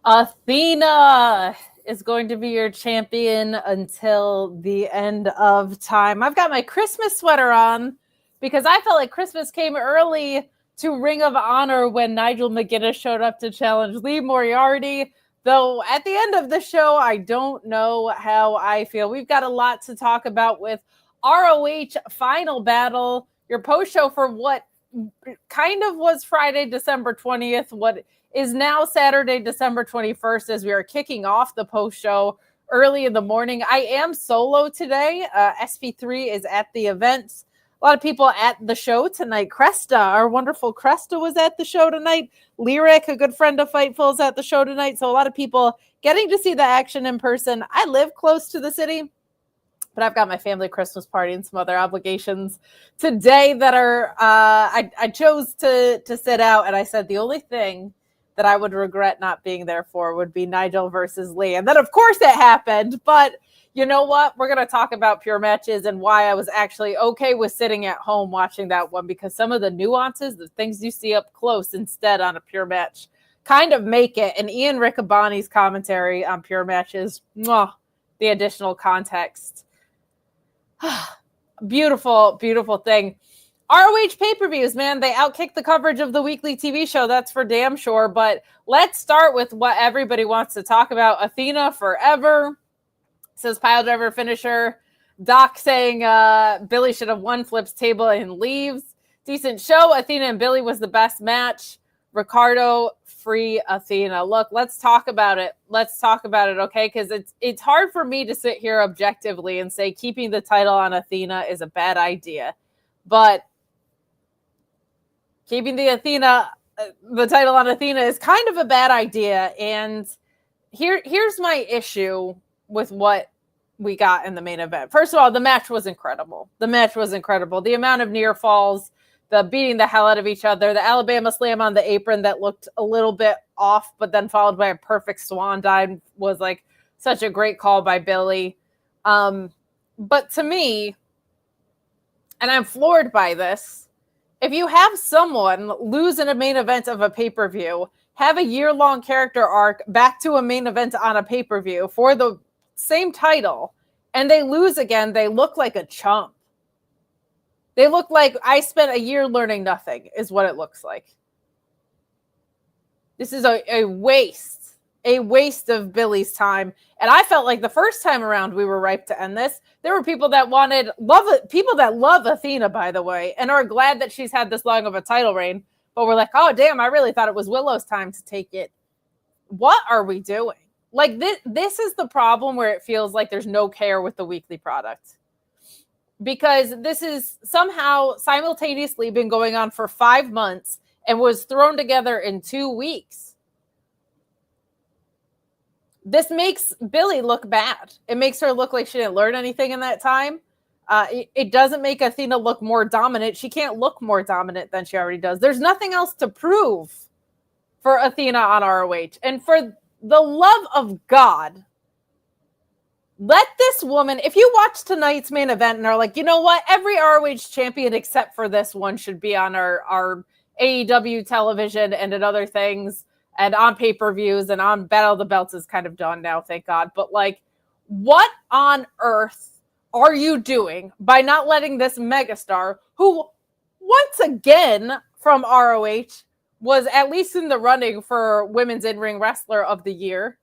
Athena is going to be your champion until the end of time. I've got my Christmas sweater on because I felt like Christmas came early to Ring of Honor when Nigel McGuinness showed up to challenge Lee Moriarty. Though at the end of the show, I don't know how I feel. We've got a lot to talk about with ROH Final Battle, your post-show for what kind of was Friday, December 20th, what is now Saturday, December 21st, as we are kicking off the post-show early in the morning. I am solo today. SP3 is at the event. A lot of people at the show tonight. Cresta, our wonderful Cresta, was at the show tonight. Lyric, a good friend of Fightful, is at the show tonight. So a lot of people getting to see the action in person. I live close to the city, but I've got my family Christmas party and some other obligations today that are, I chose to sit out. And I said the only thing that I would regret not being there for would be Nigel versus Lee. And then, of course, it happened. But you know what? We're going to talk about pure matches and why I was actually okay with sitting at home watching that one, because some of the nuances, the things you see up close instead on a pure match kind of make it. And Ian Riccaboni's commentary on pure matches, the additional context. Beautiful, beautiful thing. ROH pay-per-views, man, they outkicked the coverage of the weekly TV show. That's for damn sure. But let's start with what everybody wants to talk about. Athena forever, says pile driver finisher. Doc saying Billie should have won, flips table and leaves. Decent show. Athena and Billie was the best match. Ricardo, free Athena. Look, let's talk about it. Let's talk about it, okay? Because it's hard for me to sit here objectively and say keeping the title on Athena is a bad idea. But keeping the title on Athena is kind of a bad idea. And here's my issue with what we got in the main event. First of all, the match was incredible. The amount of near falls, the beating the hell out of each other, the Alabama slam on the apron that looked a little bit off, but then followed by a perfect swan dive was like such a great call by Billie. But to me, and I'm floored by this, if you have someone lose in a main event of a pay-per-view, have a year-long character arc back to a main event on a pay-per-view for the same title, and they lose again, they look like a chump. They look like I spent a year learning nothing, is what it looks like. This is a waste of Billie's time. And I felt like the first time around we were ripe to end this. There were people that people that love Athena, by the way, and are glad that she's had this long of a title reign. But we're like, oh, damn, I really thought it was Willow's time to take it. What are we doing? Like, this is the problem where it feels like there's no care with the weekly product. Because this is somehow simultaneously been going on for 5 months and was thrown together in 2 weeks. This makes Billie look bad. It makes her look like she didn't learn anything in that time. It doesn't make Athena look more dominant. She can't look more dominant than she already does. There's nothing else to prove for Athena on ROH. And for the love of God, let this woman, if you watch tonight's main event and are like, you know what, every ROH champion except for this one should be on our AEW television and in other things, and on pay-per-views and on Battle of the Belts is kind of done now, thank God. But like, what on earth are you doing by not letting this megastar, who once again from ROH was at least in the running for Women's In-Ring Wrestler of the Year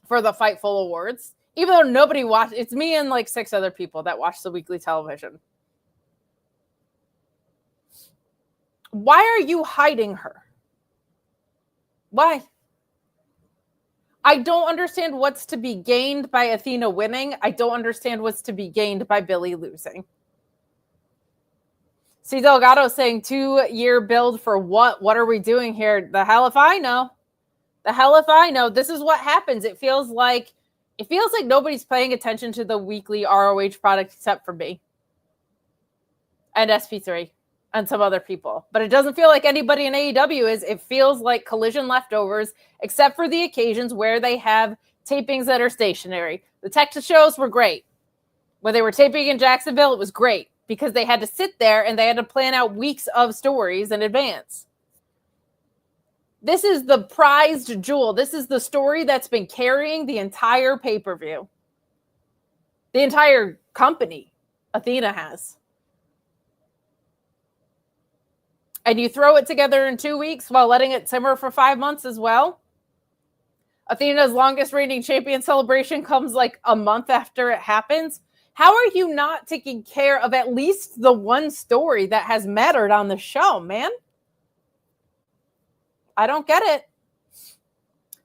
for the Fightful Awards, even though nobody watched, it's me and like 6 other people that watch the weekly television. Why are you hiding her? Why? I don't understand what's to be gained by Athena winning. I don't understand what's to be gained by Billie losing. See, Delgado saying 2-year build for what? What are we doing here? The hell if I know. The hell if I know. This is what happens. It feels like nobody's paying attention to the weekly ROH product except for me. And SP3. And some other people. But it doesn't feel like anybody in AEW is. It feels like Collision leftovers, except for the occasions where they have tapings that are stationary. The Texas shows were great. When they were taping in Jacksonville, it was great because they had to sit there and they had to plan out weeks of stories in advance. This is the prized jewel. This is the story that's been carrying the entire pay-per-view. The entire company Athena has. And you throw it together in 2 weeks while letting it simmer for 5 months as well. Athena's longest reigning champion celebration comes like a month after it happens. How are you not taking care of at least the one story that has mattered on the show, man? I don't get it.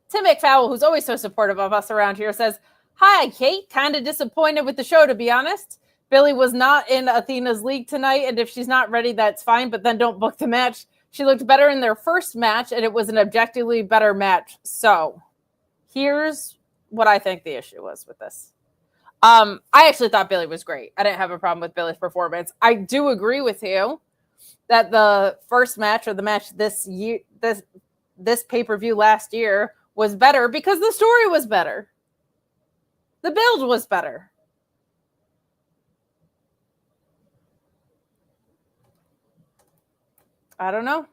Tim McFowle, who's always so supportive of us around here, says, "Hi, Kate. Kind of disappointed with the show, to be honest. Billie was not in Athena's league tonight, and if she's not ready, that's fine, but then don't book the match. She looked better in their first match, and it was an objectively better match. So here's what I think the issue was with this. I actually thought Billie was great. I didn't have a problem with Billie's performance. I do agree with you that the first match or the match this year, this pay-per-view last year was better because the story was better. The build was better. I don't know.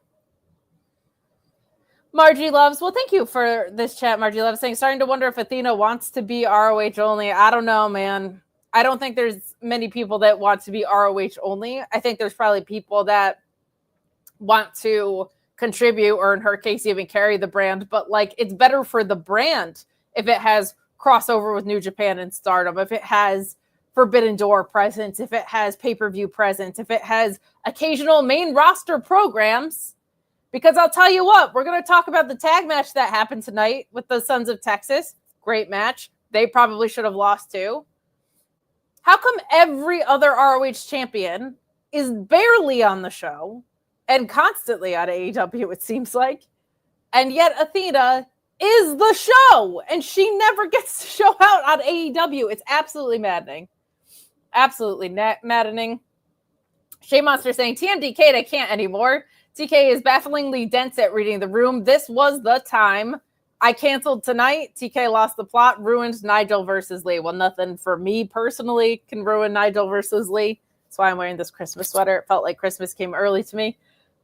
Margie Loves, well, thank you for this chat, Margie Loves, saying, starting to wonder if Athena wants to be ROH only. I don't know, man. I don't think there's many people that want to be ROH only. I think there's probably people that want to contribute, or in her case, even carry the brand. But, like, it's better for the brand if it has crossover with New Japan and Stardom, if it has Forbidden Door presence, if it has pay-per-view presence, if it has occasional main roster programs. Because I'll tell you what, we're going to talk about the tag match that happened tonight with the Sons of Texas. Great match. They probably should have lost too. How come every other ROH champion is barely on the show and constantly on AEW, it seems like, and yet Athena is the show and she never gets to show out on AEW? It's absolutely maddening. Absolutely maddening. Shea Monster saying, TMDK, I can't anymore. TK is bafflingly dense at reading the room. This was the time. I canceled tonight. TK lost the plot, ruined Nigel versus Lee. Well, nothing for me personally can ruin Nigel versus Lee. That's why I'm wearing this Christmas sweater. It felt like Christmas came early to me.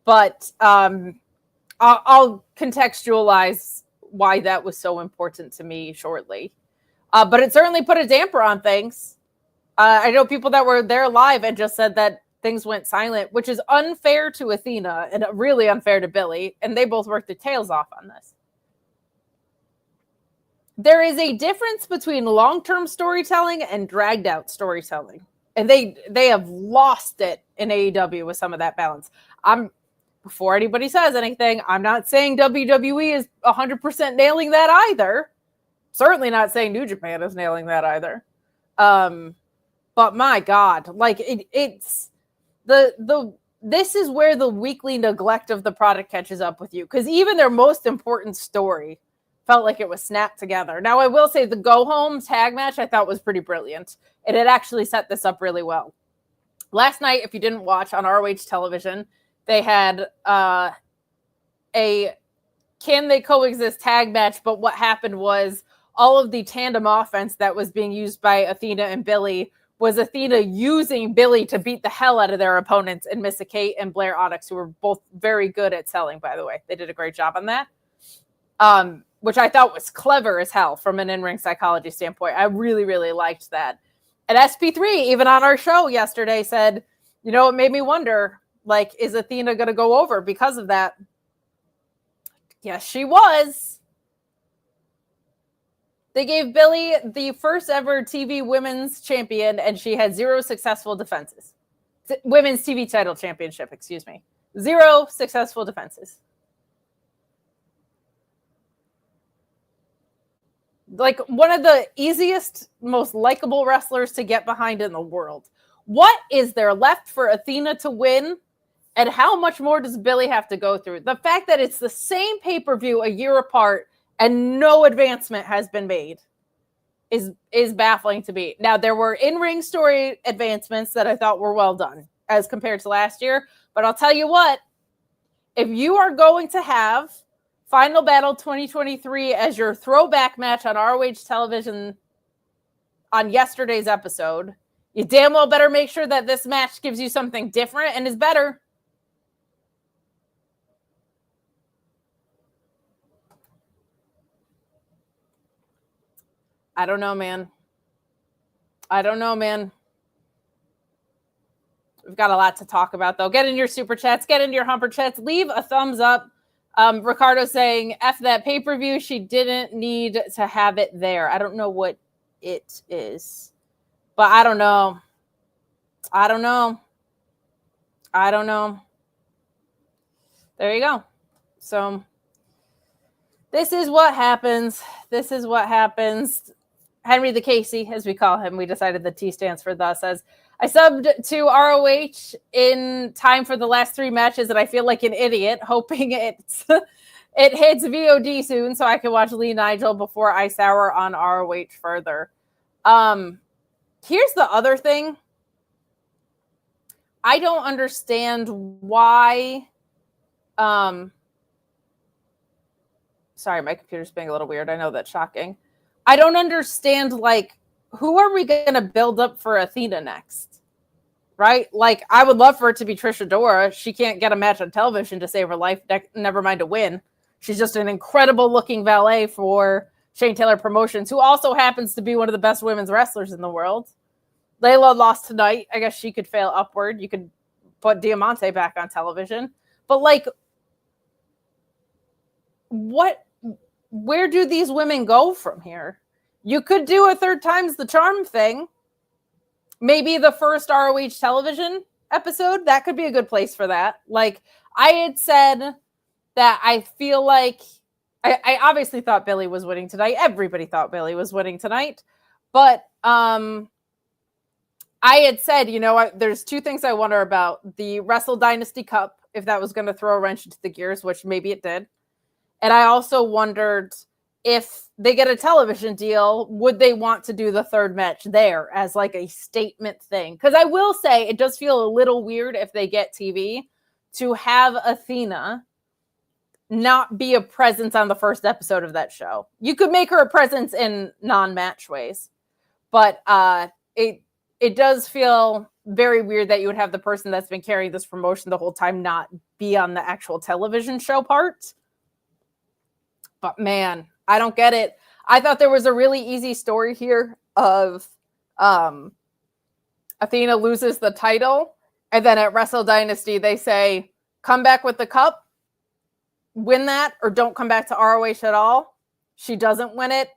But I'll contextualize why that was so important to me shortly. But it certainly put a damper on things. I know people that were there live and just said that things went silent, which is unfair to Athena and really unfair to Billie. And they both worked their tails off on this. There is a difference between long-term storytelling and dragged out storytelling. And they have lost it in AEW with some of that balance. Before anybody says anything, I'm not saying WWE is 100% nailing that either. Certainly not saying New Japan is nailing that either. But my God, like it's this is where the weekly neglect of the product catches up with you. Because even their most important story felt like it was snapped together. Now, I will say the Go Home tag match I thought was pretty brilliant. And it actually set this up really well. Last night, if you didn't watch on ROH television, they had a Can They Coexist tag match. But what happened was all of the tandem offense that was being used by Athena and Billie was Athena using Billie to beat the hell out of their opponents in Missa Kate and Blair Onyx, who were both very good at selling, by the way. They did a great job on that, which I thought was clever as hell from an in-ring psychology standpoint. I really, really liked that. And SP3, even on our show yesterday, said, you know, it made me wonder, like, is Athena going to go over because of that? Yes, she was. They gave Billie the first ever TV women's champion, and she had 0 successful defenses. Women's TV title championship, excuse me. 0 successful defenses. Like one of the easiest, most likable wrestlers to get behind in the world. What is there left for Athena to win? And how much more does Billie have to go through? The fact that it's the same pay-per-view a year apart and no advancement has been made is baffling to me. Now, there were in-ring story advancements that I thought were well done as compared to last year. But I'll tell you what, if you are going to have Final Battle 2023 as your throwback match on ROH television on yesterday's episode, you damn well better make sure that this match gives you something different and is better. I don't know, man. I don't know, man. We've got a lot to talk about, though. Get in your super chats. Get into your humper chats. Leave a thumbs up. Ricardo saying, F that pay-per-view. She didn't need to have it there. I don't know what it is. But I don't know. I don't know. I don't know. There you go. So this is what happens. This is what happens. Henry the Casey, as we call him, we decided the T stands for thus, says, I subbed to ROH in time for the last 3 matches, and I feel like an idiot, hoping it hits VOD soon so I can watch Lee Nigel before I sour on ROH further. Here's the other thing. I don't understand why. Sorry, my computer's being a little weird. I know that's shocking. I don't understand, like, who are we going to build up for Athena next? Right? Like, I would love for it to be Trish Adora. She can't get a match on television to save her life, never mind a win. She's just an incredible looking valet for Shane Taylor Promotions, who also happens to be one of the best women's wrestlers in the world. Leyla lost tonight. I guess she could fail upward. You could put Diamante back on television. But, like, where do these women go from here? You could do a third time's the charm thing. Maybe the first ROH television episode. That could be a good place for that. Like, I had said that I feel like I obviously thought Billie was winning tonight. Everybody thought Billie was winning tonight. But I had said, there's 2 things I wonder about. The Wrestle Dynasty Cup, if that was going to throw a wrench into the gears, which maybe it did. And I also wondered if they get a television deal, would they want to do the third match there as like a statement thing? Because I will say it does feel a little weird if they get TV to have Athena not be a presence on the first episode of that show. You could make her a presence in non-match ways, but it does feel very weird that you would have the person that's been carrying this promotion the whole time not be on the actual television show part. But man, I don't get it. I thought there was a really easy story here of Athena loses the title, and then at Wrestle Dynasty, they say, come back with the cup, win that, or don't come back to ROH at all. She doesn't win it.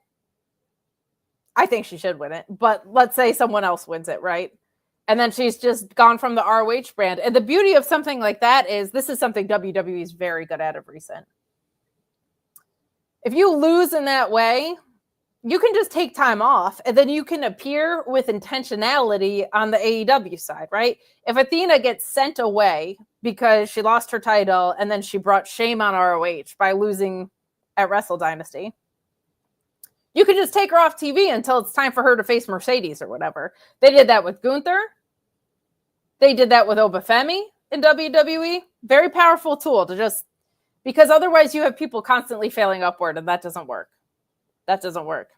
I think she should win it, but let's say someone else wins it, right? And then she's just gone from the ROH brand. And the beauty of something like that is this is something WWE is very good at of recent. If you lose in that way, you can just take time off and then you can appear with intentionality on the AEW side, right? If Athena gets sent away because she lost her title and then she brought shame on ROH by losing at Wrestle Dynasty, you can just take her off TV until it's time for her to face Mercedes or whatever. They did that with Gunther. They did that with Obafemi in WWE. Very powerful tool to just... Because otherwise you have people constantly failing upward, and that doesn't work. That doesn't work.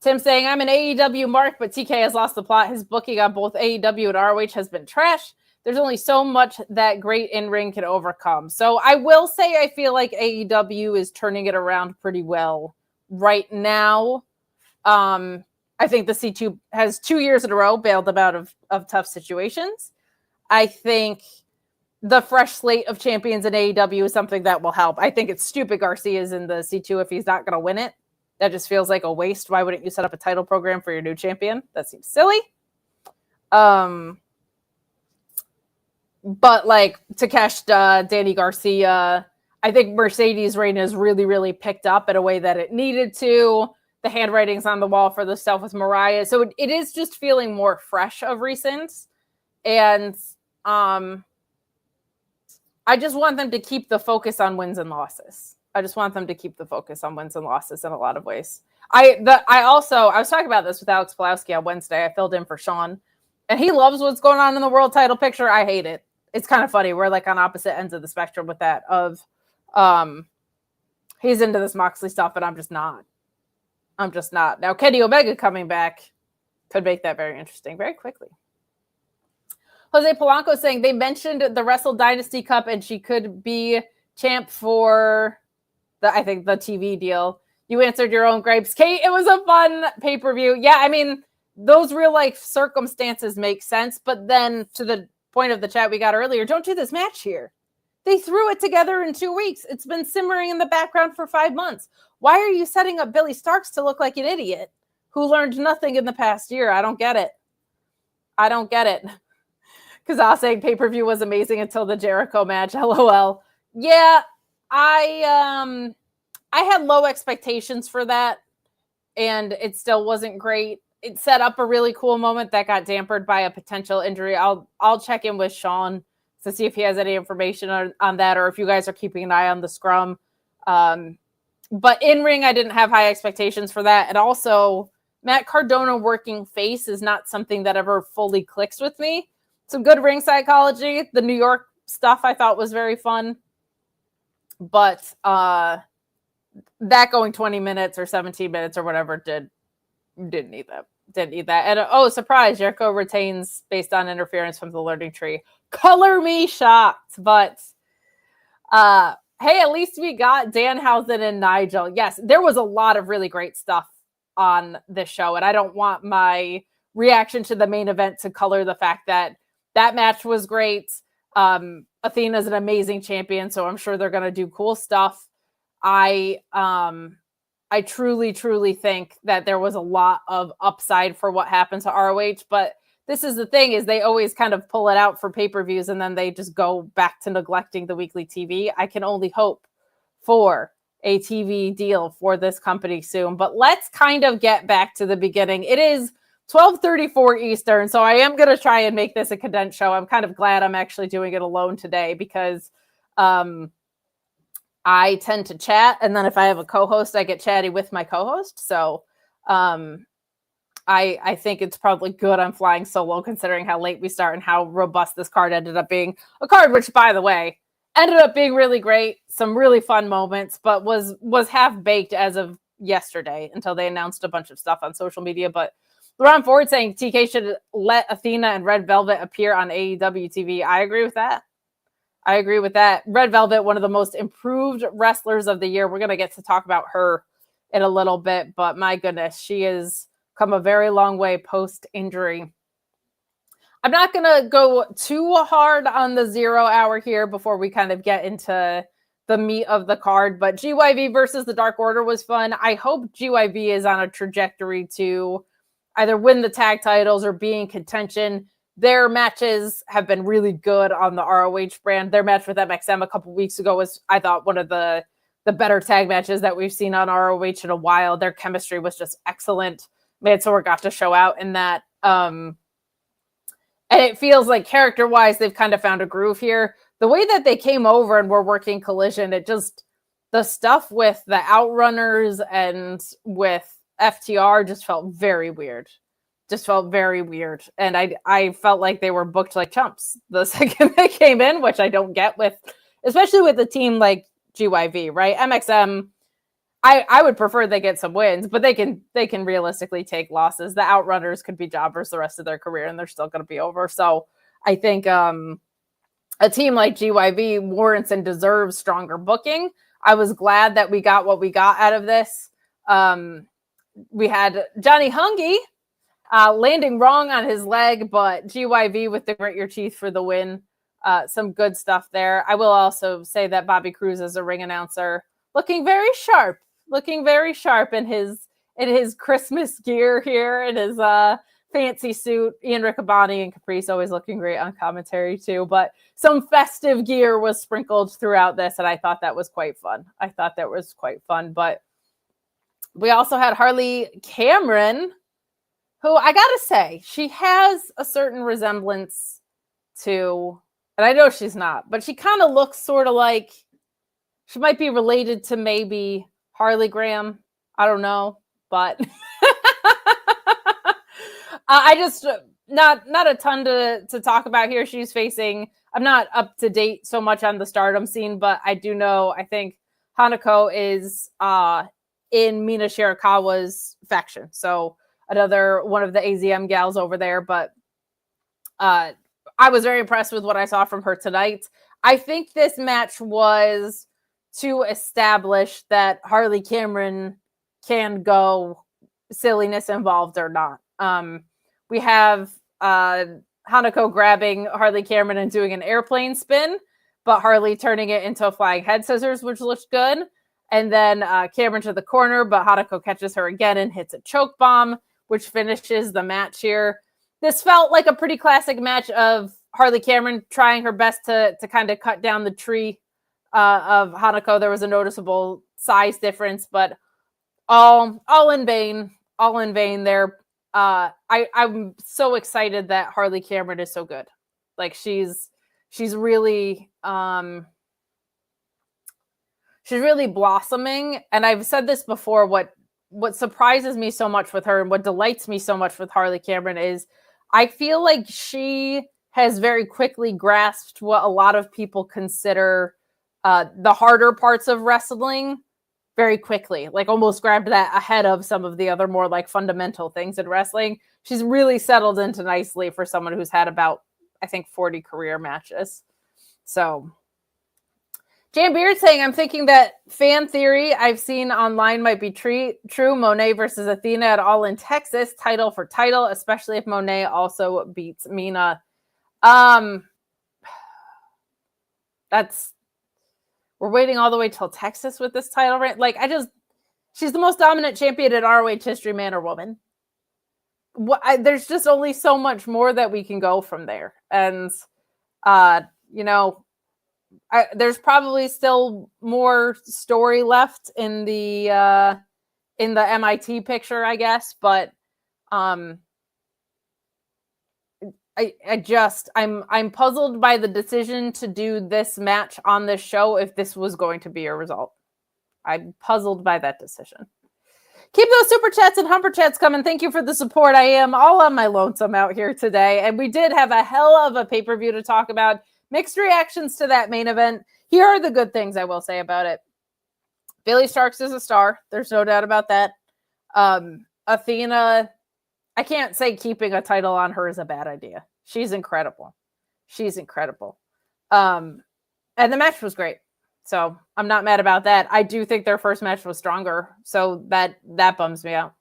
Tim saying, I'm an AEW mark, but TK has lost the plot. His booking on both AEW and ROH has been trash. There's only so much that great in-ring can overcome. So I will say I feel like AEW is turning it around pretty well right now. I think the C2 has 2 years in a row bailed them out of tough situations. I think the fresh slate of champions in AEW is something that will help. I think it's stupid Garcia's in the C2 if he's not going to win it. That just feels like a waste. Why wouldn't you set up a title program for your new champion? That seems silly. But like Takeshita, Danny Garcia, I think Mercedes reign has really, really picked up in a way that it needed to. The handwriting's on the wall for the stuff with Mariah. So it is just feeling more fresh of recent. And I just want them to keep the focus on wins and losses. I just want them to keep the focus on wins and losses in a lot of ways. I was talking about this with Alex Pulowski on Wednesday. I filled in for Sean, and he loves what's going on in the world title picture. I hate it. It's kind of funny. We're like on opposite ends of the spectrum with that. He's into this Moxley stuff, but I'm just not. Now, Kenny Omega coming back could make that very interesting very quickly. Jose Polanco saying they mentioned the Wrestle Dynasty Cup and she could be champ for the TV deal. You answered your own gripes. Kate, it was a fun pay-per-view. Yeah, I mean, those real-life circumstances make sense, but then to the point of the chat we got earlier, don't do this match here. They threw it together in 2 weeks. It's been simmering in the background for 5 months. Why are you setting up Billie Starkz to look like an idiot who learned nothing in the past year? I don't get it. I don't get it. Because I was saying pay-per-view was amazing until the Jericho match. LOL. Yeah, I had low expectations for that, and it still wasn't great. It set up a really cool moment that got dampened by a potential injury. I'll check in with Sean to see if he has any information on that, or if you guys are keeping an eye on the scrum. But in ring, I didn't have high expectations for that. And also, Matt Cardona working face is not something that ever fully clicks with me. Some good ring psychology. The New York stuff I thought was very fun. But that going 20 minutes or 17 minutes or whatever didn't need that. Didn't need that. And surprise, Jericho retains based on interference from the learning tree. Color me shocked. But hey, at least we got Danhausen and Nigel. Yes, there was a lot of really great stuff on this show, and I don't want my reaction to the main event to color the fact that match was great. Athena's an amazing champion, so I'm sure they're going to do cool stuff. I truly, truly think that there was a lot of upside for what happened to ROH, but this is the thing, is they always kind of pull it out for pay-per-views and then they just go back to neglecting the weekly TV. I can only hope for a TV deal for this company soon, but let's kind of get back to the beginning. It is 12:34 Eastern, so I am going to try and make this a condensed show. I'm kind of glad I'm actually doing it alone today because I tend to chat, and then if I have a co-host, I get chatty with my co-host. So I think it's probably good I'm flying solo considering how late we start and how robust this card ended up being. A card which, by the way, ended up being really great. Some really fun moments, but was half-baked as of yesterday until they announced a bunch of stuff on social media. But Ron Ford saying TK should let Athena and Red Velvet appear on AEW TV. I agree with that. I agree with that. Red Velvet, one of the most improved wrestlers of the year. We're going to get to talk about her in a little bit, but my goodness, she has come a very long way post-injury. I'm not going to go too hard on the 0 hour here before we kind of get into the meat of the card, but GYV versus the Dark Order was fun. I hope GYV is on a trajectory to either win the tag titles or be in contention. Their matches have been really good on the ROH brand. Their match with MXM a couple weeks ago was, I thought, one of the better tag matches that we've seen on ROH in a while. Their chemistry was just excellent. Mansour got to show out in that. And it feels like character-wise, they've kind of found a groove here. The way that they came over and were working Collision, the stuff with the Outrunners and with FTR just felt very weird. And I felt like they were booked like chumps the second they came in, which I don't get especially with a team like GYV, right? MXM, I would prefer they get some wins, but they can realistically take losses. The Outrunners could be jobbers the rest of their career and they're still going to be over. So I think a team like GYV warrants and deserves stronger booking. I was glad that we got what we got out of this. We had Johnny Hungy landing wrong on his leg, but GYV with the grit your teeth for the win. Some good stuff there. I will also say that Bobby Cruz as a ring announcer looking very sharp in his Christmas gear here, in his fancy suit. Ian Riccaboni and Caprice always looking great on commentary too, but some festive gear was sprinkled throughout this, and I thought that was quite fun. But we also had Harley Cameron, who I gotta say, she has a certain resemblance to, and I know she's not, but she kind of looks sort of like she might be related to maybe Harley Graham. I don't know, but I just not a ton to talk about here. She's facing, I'm not up to date so much on the Stardom scene, but I do know, I think Hanako is in Mina Shirakawa's faction. So another one of the AZM gals over there, but I was very impressed with what I saw from her tonight. I think this match was to establish that Harley Cameron can go silliness involved or not. We have Hanako grabbing Harley Cameron and doing an airplane spin, but Harley turning it into a flying head scissors, which looks good. And then Cameron to the corner, but Hanako catches her again and hits a choke bomb, which finishes the match here. This felt like a pretty classic match of Harley Cameron trying her best to kind of cut down the tree of Hanako. There was a noticeable size difference, but all in vain. All in vain there. I'm so excited that Harley Cameron is so good. Like she's really blossoming. And I've said this before, what surprises me so much with her and what delights me so much with Harley Cameron is I feel like she has very quickly grasped what a lot of people consider the harder parts of wrestling very quickly, like almost grabbed that ahead of some of the other more like fundamental things in wrestling. She's really settled into nicely for someone who's had about, I think, 40 career matches. So Jan Beard saying, I'm thinking that fan theory I've seen online might be true. Monet versus Athena at All in Texas, title for title, especially if Monet also beats Mina. We're waiting all the way till Texas with this title, right? Like, she's the most dominant champion in ROH history, man or woman. There's just only so much more that we can go from there. And, there's probably still more story left in the MIT picture, I guess. But I'm puzzled by the decision to do this match on this show if this was going to be a result. I'm puzzled by that decision. Keep those super chats and humper chats coming. Thank you for the support. I am all on my lonesome out here today. And we did have a hell of a pay-per-view to talk about. Mixed reactions to that main event. Here are the good things I will say about it. Billie Starkz is a star. There's no doubt about that. Athena, I can't say keeping a title on her is a bad idea. She's incredible. And the match was great. So I'm not mad about that. I do think their first match was stronger. So that bums me out.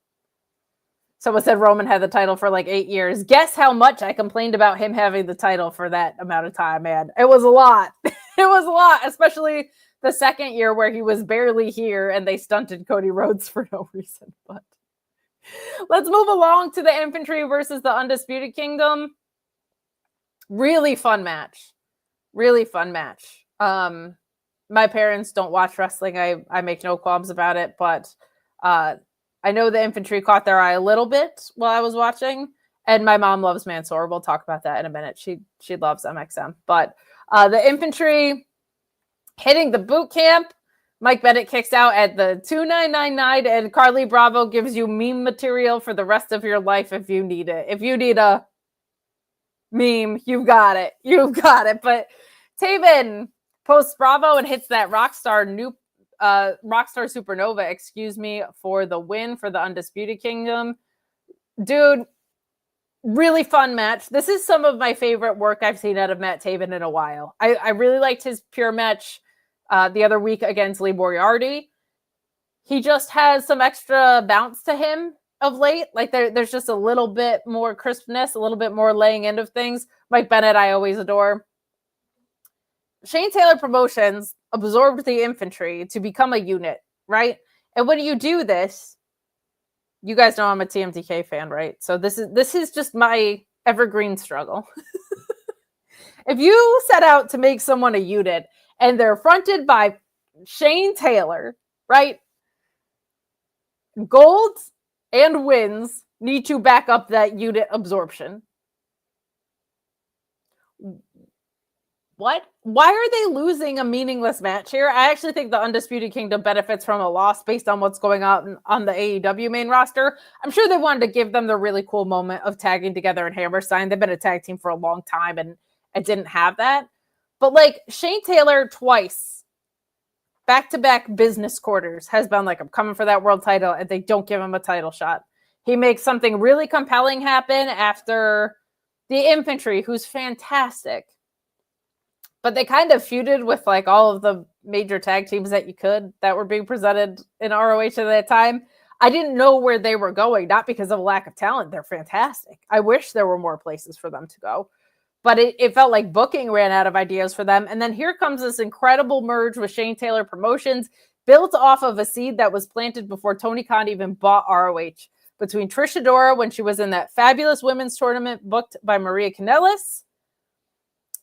Someone said Roman had the title for like 8 years. Guess how much I complained about him having the title for that amount of time, man. It was a lot. It was a lot, especially the second year where he was barely here and they stunted Cody Rhodes for no reason. But let's move along to the Infantry versus the Undisputed Kingdom. Really fun match. My parents don't watch wrestling. I make no qualms about it, but I know the Infantry caught their eye a little bit while I was watching, and my mom loves Mansour. We'll talk about that in a minute. She loves MXM, but the Infantry hitting the boot camp. Mike Bennett kicks out at the 2999, and Carly Bravo gives you meme material for the rest of your life if you need it. If you need a meme, you've got it. But Taven posts Bravo and hits that Rockstar Supernova, for the win for the Undisputed Kingdom. Dude, really fun match. This is some of my favorite work I've seen out of Matt Taven in a while. I really liked his pure match the other week against Lee Moriarty. He just has some extra bounce to him of late. Like there's just a little bit more crispness, a little bit more laying in of things. Mike Bennett, I always adore. Shane Taylor Promotions absorbed the Infantry to become a unit, right? And when you do this, you guys know I'm a TMDK fan, right? So this is just my evergreen struggle. If you set out to make someone a unit and they're fronted by Shane Taylor, right? Gold and wins need to back up that unit absorption. What? Why are they losing a meaningless match here? I actually think the Undisputed Kingdom benefits from a loss based on what's going on the AEW main roster. I'm sure they wanted to give them the really cool moment of tagging together in Hammerstein. They've been a tag team for a long time and didn't have that. But like Shane Taylor twice, back-to-back business quarters, has been like, I'm coming for that world title, and they don't give him a title shot. He makes something really compelling happen after the Infantry, who's fantastic. But they kind of feuded with like all of the major tag teams that were being presented in ROH at that time. I didn't know where they were going, not because of a lack of talent. They're fantastic. I wish there were more places for them to go. But it felt like booking ran out of ideas for them. And then here comes this incredible merge with Shane Taylor Promotions, built off of a seed that was planted before Tony Khan even bought ROH, between Trish Adora when she was in that fabulous women's tournament booked by Maria Kanellis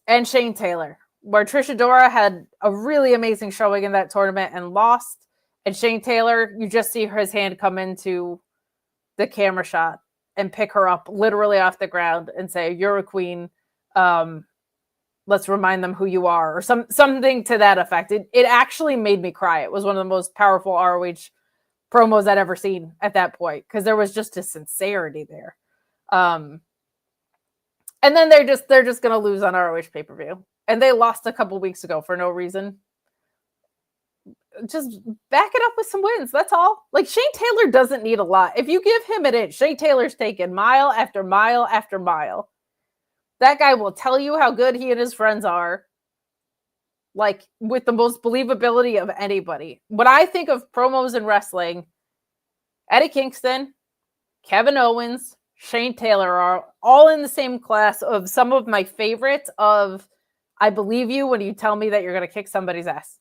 and Shane Taylor, where Trish Adora had a really amazing showing in that tournament and lost. And Shane Taylor, you just see his hand come into the camera shot and pick her up literally off the ground and say, "You're a queen. Let's remind them who you are," or something to that effect. It actually made me cry. It was one of the most powerful ROH promos I'd ever seen at that point, because there was just a sincerity there. And then they're just going to lose on ROH pay-per-view. And they lost a couple weeks ago for no reason. Just back it up with some wins. That's all. Like, Shane Taylor doesn't need a lot. If you give him an inch, Shane Taylor's taken mile after mile after mile. That guy will tell you how good he and his friends are, like, with the most believability of anybody. When I think of promos in wrestling, Eddie Kingston, Kevin Owens, Shane Taylor are all in the same class of some of my favorites of, I believe you when you tell me that you're going to kick somebody's ass.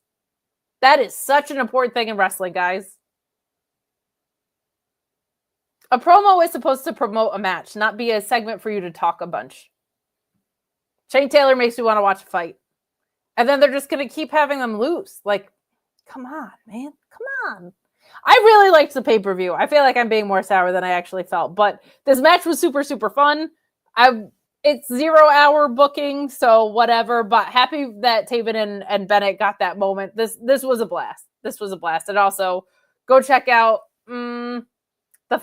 That is such an important thing in wrestling, guys. A promo is supposed to promote a match, not be a segment for you to talk a bunch. Shane Taylor makes me want to watch a fight. And then they're just going to keep having them lose. Like, come on, man. Come on. I really liked the pay-per-view. I feel like I'm being more sour than I actually felt. But this match was super, super fun. It's 0 hour booking, so whatever. But happy that Taven and Bennett got that moment. This was a blast. This was a blast. And also, go check out the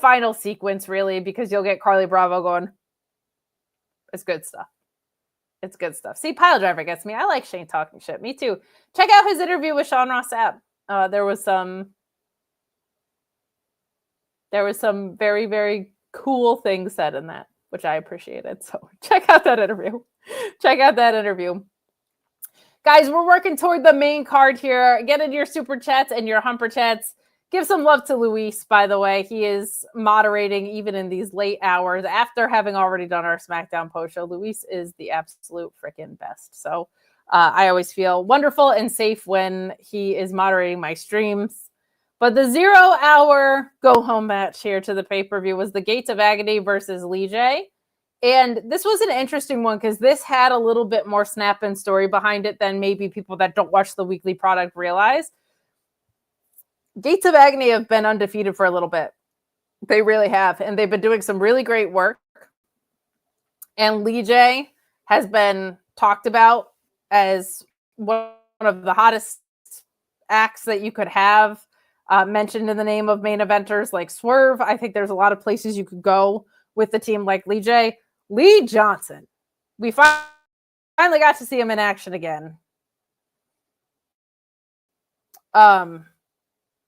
final sequence, really, because you'll get Carly Bravo going. It's good stuff. It's good stuff. See, Pile Driver gets me. I like Shane talking shit. Me too. Check out his interview with Sean Ross Sapp. There was some very, very cool things said in that, which I appreciated. So check out that interview. Guys, we're working toward the main card here. Get into your super chats and your humper chats. Give some love to Luis, by the way. He is moderating even in these late hours after having already done our SmackDown post show. Luis is the absolute freaking best. So I always feel wonderful and safe when he is moderating my streams. But the 0 hour go-home match here to the pay-per-view was the Gates of Agony versus Lee J. And this was an interesting one because this had a little bit more snap and story behind it than maybe people that don't watch the weekly product realize. Gates of Agony have been undefeated for a little bit. They really have. And they've been doing some really great work. And Lee J has been talked about as one of the hottest acts that you could have. Mentioned in the name of main eventers like Swerve. I think there's a lot of places you could go with the team like Lee J. Lee Johnson. We finally got to see him in action again.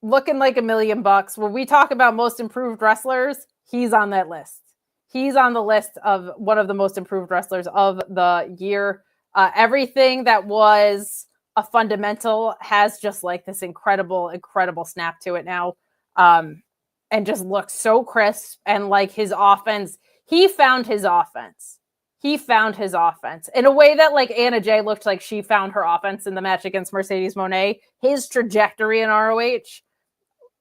Looking like $1 million. When we talk about most improved wrestlers, he's on that list. He's on the list of one of the most improved wrestlers of the year. Everything that was a fundamental has just like this incredible, incredible snap to it now. And just looks so crisp. And like his offense, he found his offense. He found his offense in a way that like Anna Jay looked like she found her offense in the match against Mercedes Moné. His trajectory in ROH,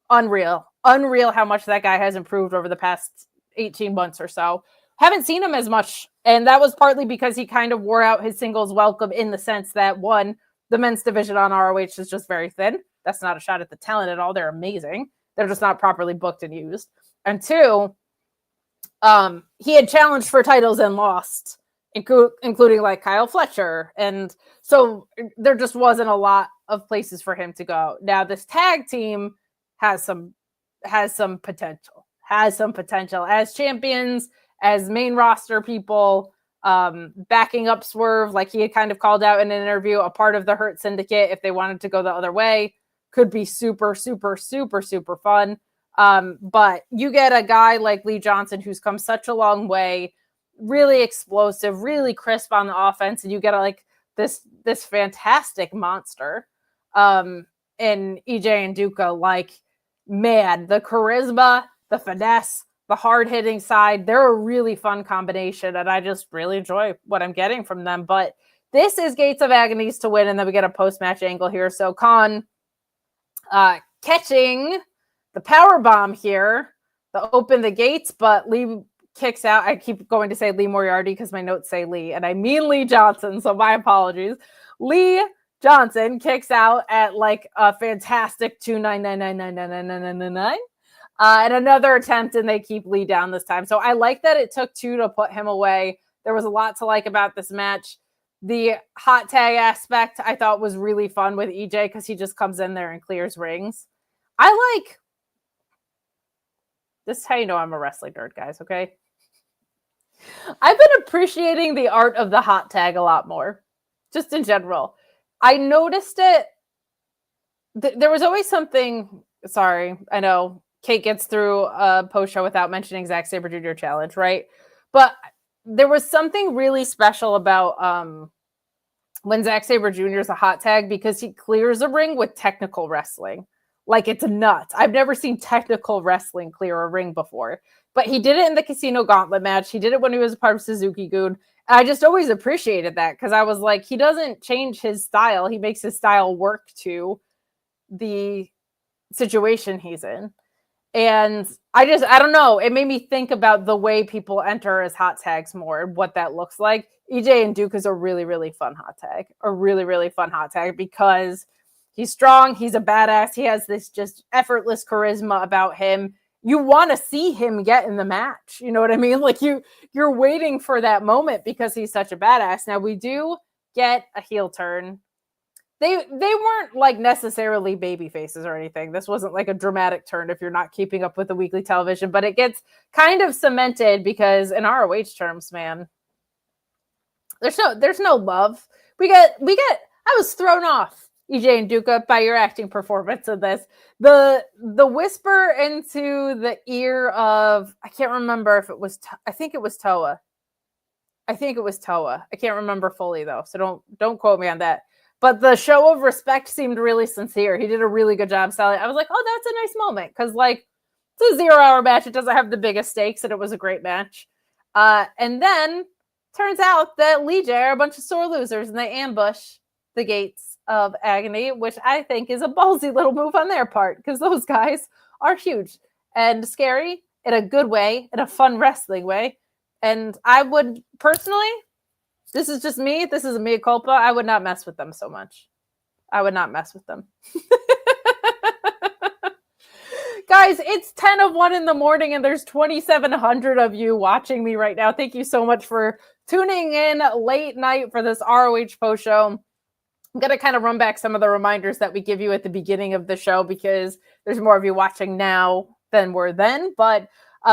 unreal how much that guy has improved over the past 18 months or so. Haven't seen him as much. And that was partly because he kind of wore out his singles welcome in the sense that one, the men's division on ROH is just very thin. That's not a shot at the talent at all. They're amazing. They're just not properly booked and used. And two, he had challenged for titles and lost, including like Kyle Fletcher. And so there just wasn't a lot of places for him to go. Now this tag team has some potential as champions, as main roster people, backing up Swerve, like he had kind of called out in an interview, a part of the Hurt Syndicate if they wanted to go the other way. Could be super, super, super, super fun. But you get a guy like Lee Johnson who's come such a long way, really explosive, really crisp on the offense, and you get like this fantastic monster in EJ and Nduka. Like, man, the charisma, the finesse, the hard-hitting side, they're a really fun combination, and I just really enjoy what I'm getting from them. But this is Gates of Agonies to win, and then we get a post-match angle here. So Khan catching the power bomb here to open the gates, but Lee kicks out. I keep going to say Lee Moriarty because my notes say Lee, and I mean Lee Johnson, so my apologies. Lee Johnson kicks out at like a fantastic 299999999. And another attempt, and they keep Lee down this time. So I like that it took 2 to put him away. There was a lot to like about this match. The hot tag aspect I thought was really fun with EJ because he just comes in there and clears rings. This is how you know I'm a wrestling nerd, guys, okay? I've been appreciating the art of the hot tag a lot more, just in general. I noticed it. There was always something, sorry, I know, Kate gets through a post show without mentioning Zack Sabre Jr. challenge, right? But there was something really special about when Zack Sabre Jr. is a hot tag because he clears a ring with technical wrestling. Like, it's nuts. I've never seen technical wrestling clear a ring before. But he did it in the Casino Gauntlet match. He did it when he was a part of Suzuki-gun. I just always appreciated that because I was like, he doesn't change his style. He makes his style work to the situation he's in. And I don't know. It made me think about the way people enter as hot tags more, what that looks like. EJ and Nduka is a really, really fun hot tag. A really, really fun hot tag because he's strong. He's a badass. He has this just effortless charisma about him. You want to see him get in the match. You know what I mean? Like you're waiting for that moment because he's such a badass. Now we do get a heel turn. They weren't like necessarily baby faces or anything. This wasn't like a dramatic turn if you're not keeping up with the weekly television, but it gets kind of cemented because in ROH terms, man, there's no love. We get I was thrown off, EJ and Nduka, by your acting performance of this. The whisper into the ear of, I can't remember if it was, I think it was Toa. I can't remember fully though, so don't quote me on that. But the show of respect seemed really sincere. He did a really good job selling. I was like, oh, that's a nice moment. Because, like, it's a 0-hour match. It doesn't have the biggest stakes, and it was a great match. And then, turns out that Lee J are a bunch of sore losers, and they ambush the Gates of Agony, which I think is a ballsy little move on their part, because those guys are huge and scary in a good way, in a fun wrestling way. And I would, personally... This is just me. This is a mea culpa. I would not mess with them so much. I would not mess with them. Guys, it's 10 of 1 in the morning and there's 2,700 of you watching me right now. Thank you so much for tuning in late night for this ROH post show. I'm going to kind of run back some of the reminders that we give you at the beginning of the show because there's more of you watching now than were then. But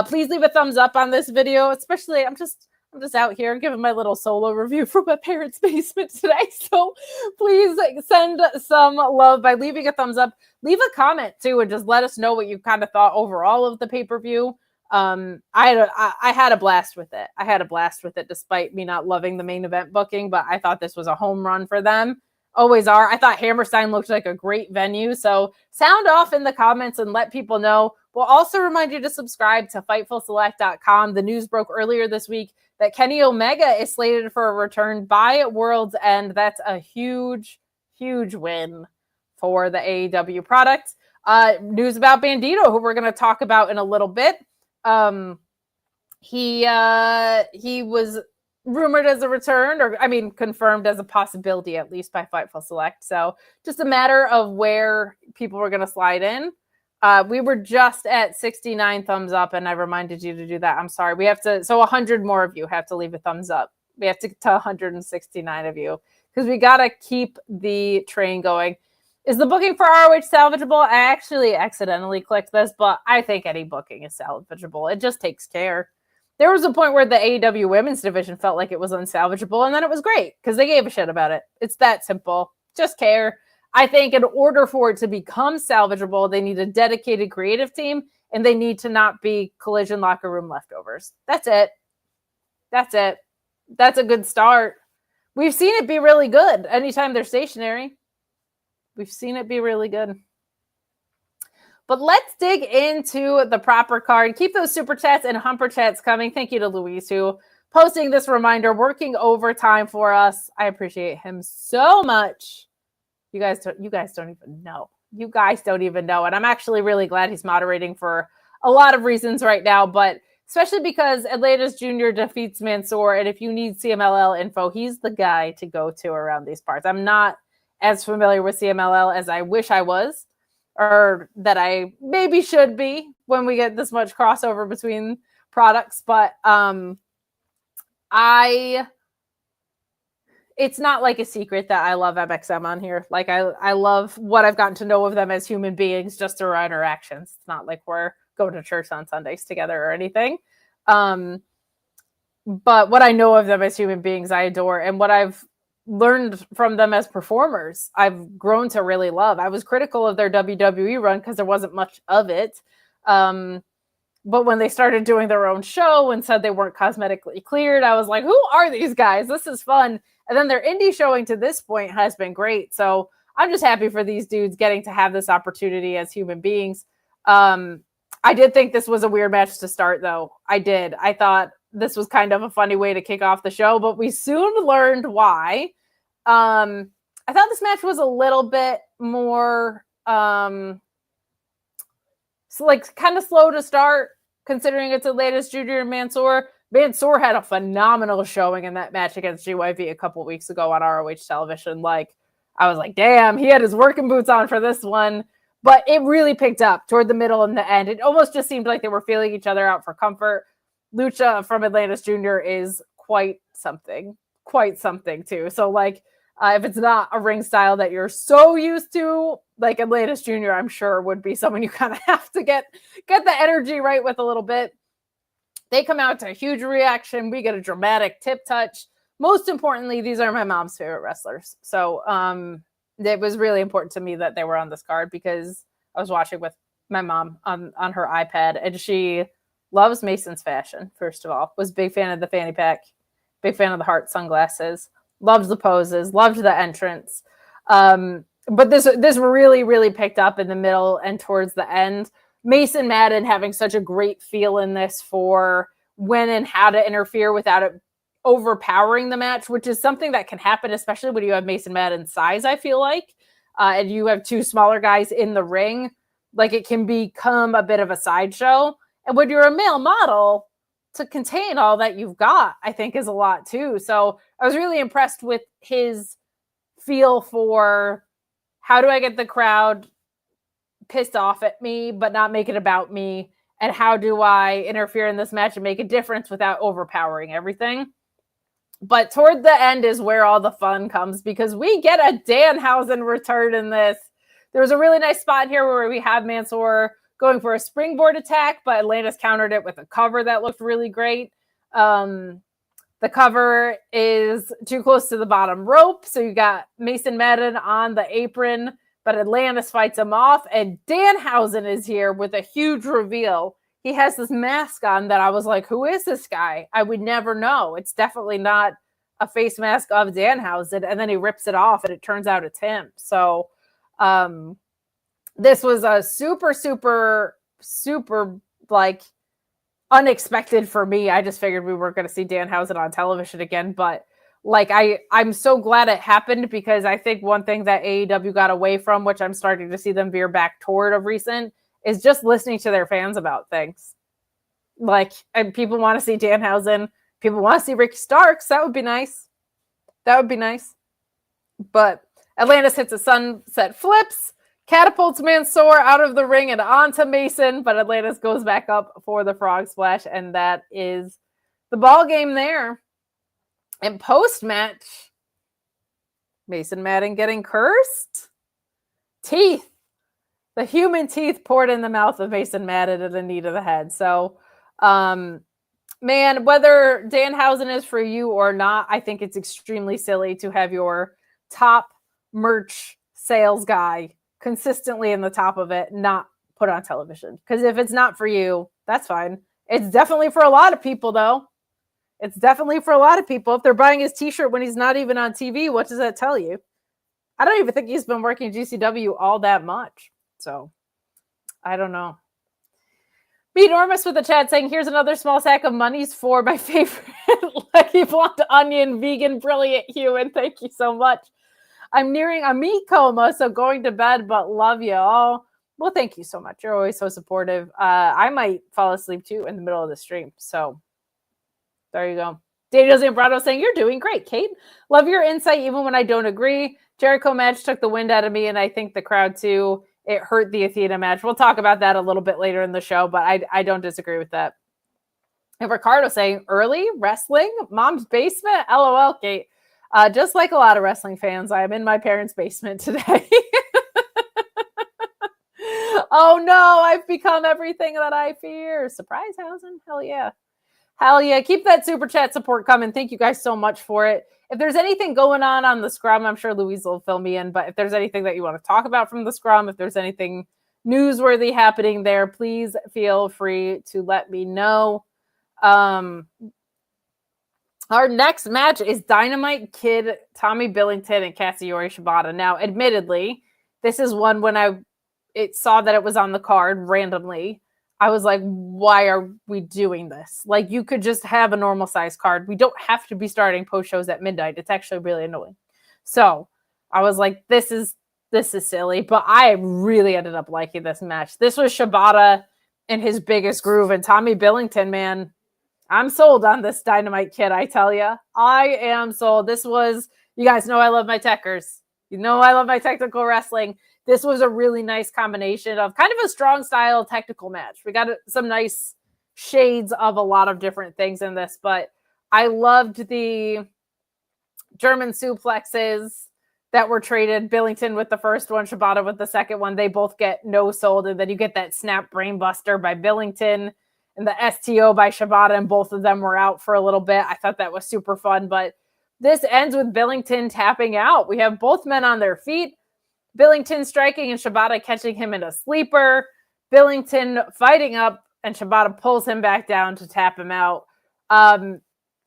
please leave a thumbs up on this video, especially I'm just out here giving my little solo review from my parents' basement today. So please send some love by leaving a thumbs up. Leave a comment too, and just let us know what you kind of thought overall of the pay-per-view. I had a blast with it. I had a blast with it despite me not loving the main event booking, but I thought this was a home run for them. Always are. I thought Hammerstein looked like a great venue. So sound off in the comments and let people know. We'll also remind you to subscribe to FightfulSelect.com. The news broke earlier this week that Kenny Omega is slated for a return by World's End. That's a huge, huge win for the AEW product. News about Bandito, who we're going to talk about in a little bit. He was rumored as a return, or confirmed as a possibility, at least by Fightful Select. So just a matter of where people were going to slide in. We were just at 69 thumbs up, and I reminded you to do that. I'm sorry. We have to, so 100 more of you have to leave a thumbs up. We have to get to 169 of you because we got to keep the train going. Is the booking for ROH salvageable? I actually accidentally clicked this, but I think any booking is salvageable. It just takes care. There was a point where the AEW women's division felt like it was unsalvageable, and then it was great because they gave a shit about it. It's that simple. Just care. I think in order for it to become salvageable, they need a dedicated creative team, and they need to not be Collision locker room leftovers. That's it. That's it. That's a good start. We've seen it be really good anytime they're stationary. We've seen it be really good. But let's dig into the proper card. Keep those super chats and humper chats coming. Thank you to Luis, who posting this reminder, working overtime for us. I appreciate him so much. You guys don't even know. You guys don't even know. And I'm actually really glad he's moderating for a lot of reasons right now, but especially because Atlantis Jr. defeats Mansour. And if you need CMLL info, he's the guy to go to around these parts. I'm not as familiar with CMLL as I wish I was, or that I maybe should be when we get this much crossover between products. But it's not like a secret that I love MXM on here. Like I love what I've gotten to know of them as human beings just through our interactions. It's not like we're going to church on Sundays together or anything. But what I know of them as human beings, I adore. And what I've learned from them as performers, I've grown to really love. I was critical of their WWE run because there wasn't much of it. But when they started doing their own show and said they weren't cosmetically cleared, I was like, who are these guys? This is fun. And then their indie showing to this point has been great. So I'm just happy for these dudes getting to have this opportunity as human beings. I did think this was a weird match to start, though. I did. I thought this was kind of a funny way to kick off the show, but we soon learned why. I thought this match was a little bit more kind of slow to start, considering it's Atlantis Jr. and Mansour. Mansour had a phenomenal showing in that match against GYV a couple weeks ago on ROH television. Like, I was like, damn, he had his working boots on for this one. But it really picked up toward the middle and the end. It almost just seemed like they were feeling each other out for comfort. Lucha from Atlantis Jr. is quite something too. So, like, if it's not a ring style that you're so used to, like Atlantis Jr., I'm sure would be someone you kind of have to get the energy right with a little bit. They come out to a huge reaction. We get a dramatic tip touch. Most importantly, these are my mom's favorite wrestlers. So it was really important to me that they were on this card because I was watching with my mom on her iPad, and she loves Mason's fashion, first of all. Was a big fan of the fanny pack, big fan of the heart sunglasses, loved the poses, loved the entrance. But this really, really picked up in the middle and towards the end. Mason Madden having such a great feel in this for when and how to interfere without it overpowering the match, which is something that can happen, especially when you have Mason Madden's size, I feel like, and you have two smaller guys in the ring. Like, it can become a bit of a sideshow. And when you're a male model, to contain all that you've got, I think is a lot too. So I was really impressed with his feel for how do I get the crowd pissed off at me, but not make it about me? And how do I interfere in this match and make a difference without overpowering everything? But toward the end is where all the fun comes, because we get a Danhausen return in this. There was a really nice spot here where we have Mansour going for a springboard attack, but Atlantis countered it with a cover that looked really great. The cover is too close to the bottom rope, so you got Mason Madden on the apron, but Atlantis fights him off, and Danhausen is here with a huge reveal. He has this mask on that I was like, who is this guy? I would never know. It's definitely not a face mask of Danhausen, and then he rips it off, and it turns out it's him. So this was a super, super, super, like, unexpected for me. I just figured we weren't going to see Danhausen on television again, but like, I'm so glad it happened, because I think one thing that AEW got away from, which I'm starting to see them veer back toward of recent, is just listening to their fans about things. Like, and people want to see Danhausen. People want to see Ricky Starkz. That would be nice. That would be nice. But Atlantis hits a sunset flips, catapults Mansour out of the ring and onto Mason, but Atlantis goes back up for the frog splash, and that is the ball game there. And post-match, Mason Madden getting cursed. Teeth. The human teeth poured in the mouth of Mason Madden and a knee to the head. So, man, whether Danhausen is for you or not, I think it's extremely silly to have your top merch sales guy consistently in the top of it not put on television. Because if it's not for you, that's fine. It's definitely for a lot of people, though. It's definitely for a lot of people. If they're buying his t-shirt when he's not even on TV, what does that tell you? I don't even think he's been working GCW all that much. So I don't know. Be enormous with the chat saying, here's another small sack of monies for my favorite Leggy Blonde Onion vegan brilliant human. Thank you so much. I'm nearing a meat coma, so going to bed, but love you all. Well, thank you so much. You're always so supportive. I might fall asleep too in the middle of the stream. So there you go. Daniel Zambrano saying, you're doing great, Kate. Love your insight even when I don't agree. Jericho match took the wind out of me, and I think the crowd too. It hurt the Athena match. We'll talk about that a little bit later in the show, but I don't disagree with that. And Ricardo saying, early wrestling? Mom's basement? LOL, Kate. Just like a lot of wrestling fans, I am in my parents' basement today. Oh no, I've become everything that I fear. Surprise, Housen? Hell yeah. Hell yeah. Keep that super chat support coming. Thank you guys so much for it. If there's anything going on the scrum, I'm sure Louise will fill me in, but if there's anything that you want to talk about from the scrum, if there's anything newsworthy happening there, please feel free to let me know. Our next match is Dynamite Kid, Tommy Billington, and Katsuyori Shibata. Now, admittedly, this is one when it saw that it was on the card randomly. I was like, why are we doing this? Like, you could just have a normal size card. We don't have to be starting post shows at midnight. It's actually really annoying. So I was like, this is silly, but I really ended up liking this match. This was Shibata in his biggest groove, and Tommy Billington, man, I'm sold on this Dynamite Kid, I tell you. I am sold. This was, you guys know I love my techers. You know I love my technical wrestling. This was a really nice combination of kind of a strong style technical match. We got some nice shades of a lot of different things in this, but I loved the German suplexes that were traded. Billington with the first one, Shibata with the second one. They both get no-sold, and then you get that snap brainbuster by Billington and the STO by Shibata, and both of them were out for a little bit. I thought that was super fun, but this ends with Billington tapping out. We have both men on their feet. Billington striking and Shibata catching him in a sleeper. Billington fighting up, and Shibata pulls him back down to tap him out.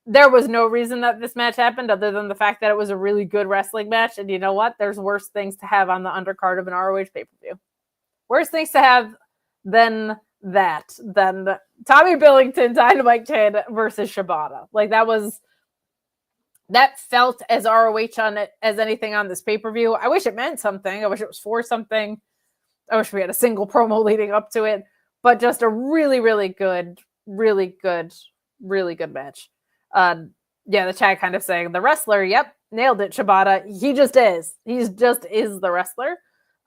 There was no reason that this match happened other than the fact that it was a really good wrestling match. And you know what? There's worse things to have on the undercard of an ROH pay-per-view. Worse things to have than that. Than Tommy Billington, Dynamite Kid versus Shibata. Like, that felt as ROH on it as anything on this pay-per-view. I wish it meant something. I wish it was for something. I wish we had a single promo leading up to it. But just a really, really good match. Yeah, the chat kind of saying, the wrestler, yep, nailed it, Shibata. He just is. He just is the wrestler.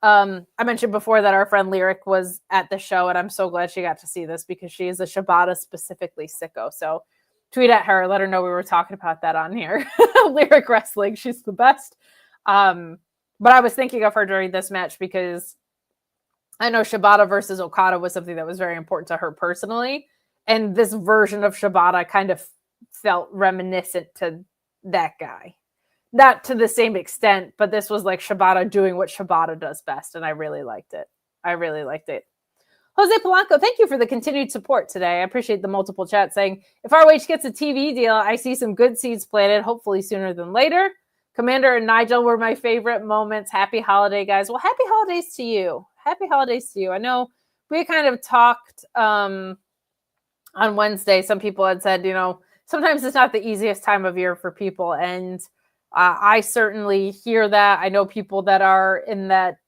I mentioned before that our friend Lyric was at the show, and I'm so glad she got to see this because she is a Shibata specifically sicko. So tweet at her, let her know we were talking about that on here. Lyric Wrestling, she's the best. But I was thinking of her during this match because I know Shibata versus Okada was something that was very important to her personally. And this version of Shibata kind of felt reminiscent to that guy. Not to the same extent, but this was like Shibata doing what Shibata does best. And I really liked it. Jose Polanco, thank you for the continued support today. I appreciate the multiple chats saying, if ROH gets a TV deal, I see some good seeds planted, hopefully sooner than later. Komander and Nigel were my favorite moments. Happy holiday, guys. Well, happy holidays to you. Happy holidays to you. I know we kind of talked on Wednesday. Some people had said, sometimes it's not the easiest time of year for people. And I certainly hear that. I know people that are in that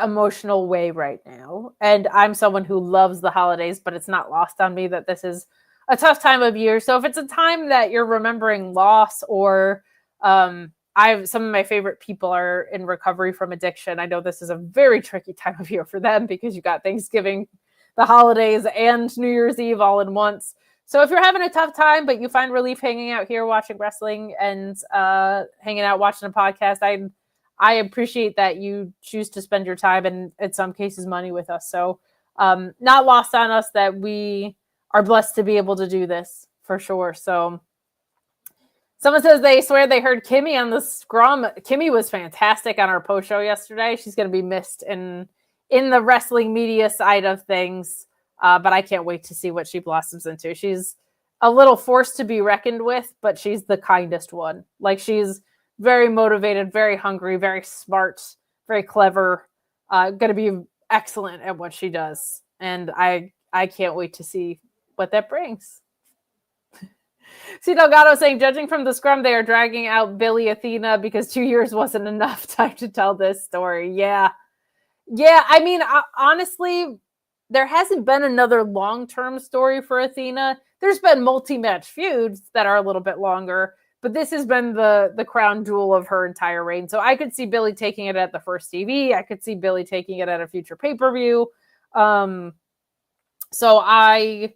emotional way right now. And I'm someone who loves the holidays, but it's not lost on me that this is a tough time of year. So if it's a time that you're remembering loss or some of my favorite people are in recovery from addiction, I know this is a very tricky time of year for them because you got Thanksgiving, the holidays, and New Year's Eve all in once. So if you're having a tough time, but you find relief hanging out here watching wrestling and hanging out watching a podcast, I appreciate that you choose to spend your time and in some cases money with us. So not lost on us that we are blessed to be able to do this for sure. So someone says they swear they heard Kimmy on the scrum. Kimmy was fantastic on our post show yesterday. She's going to be missed in the wrestling media side of things. But I can't wait to see what she blossoms into. She's a little forced to be reckoned with, but she's the kindest one. Like, she's very motivated, very hungry, very smart, very clever. going to be excellent at what she does. And I can't wait to see what that brings. See Delgado saying, judging from the scrum, they are dragging out Billie Athena because 2 years wasn't enough time to tell this story. Yeah. I mean, honestly, there hasn't been another long-term story for Athena. There's been multi-match feuds that are a little bit longer, but this has been the crown jewel of her entire reign. So I could see Billie taking it at the first TV. I could see Billie taking it at a future pay-per-view. So I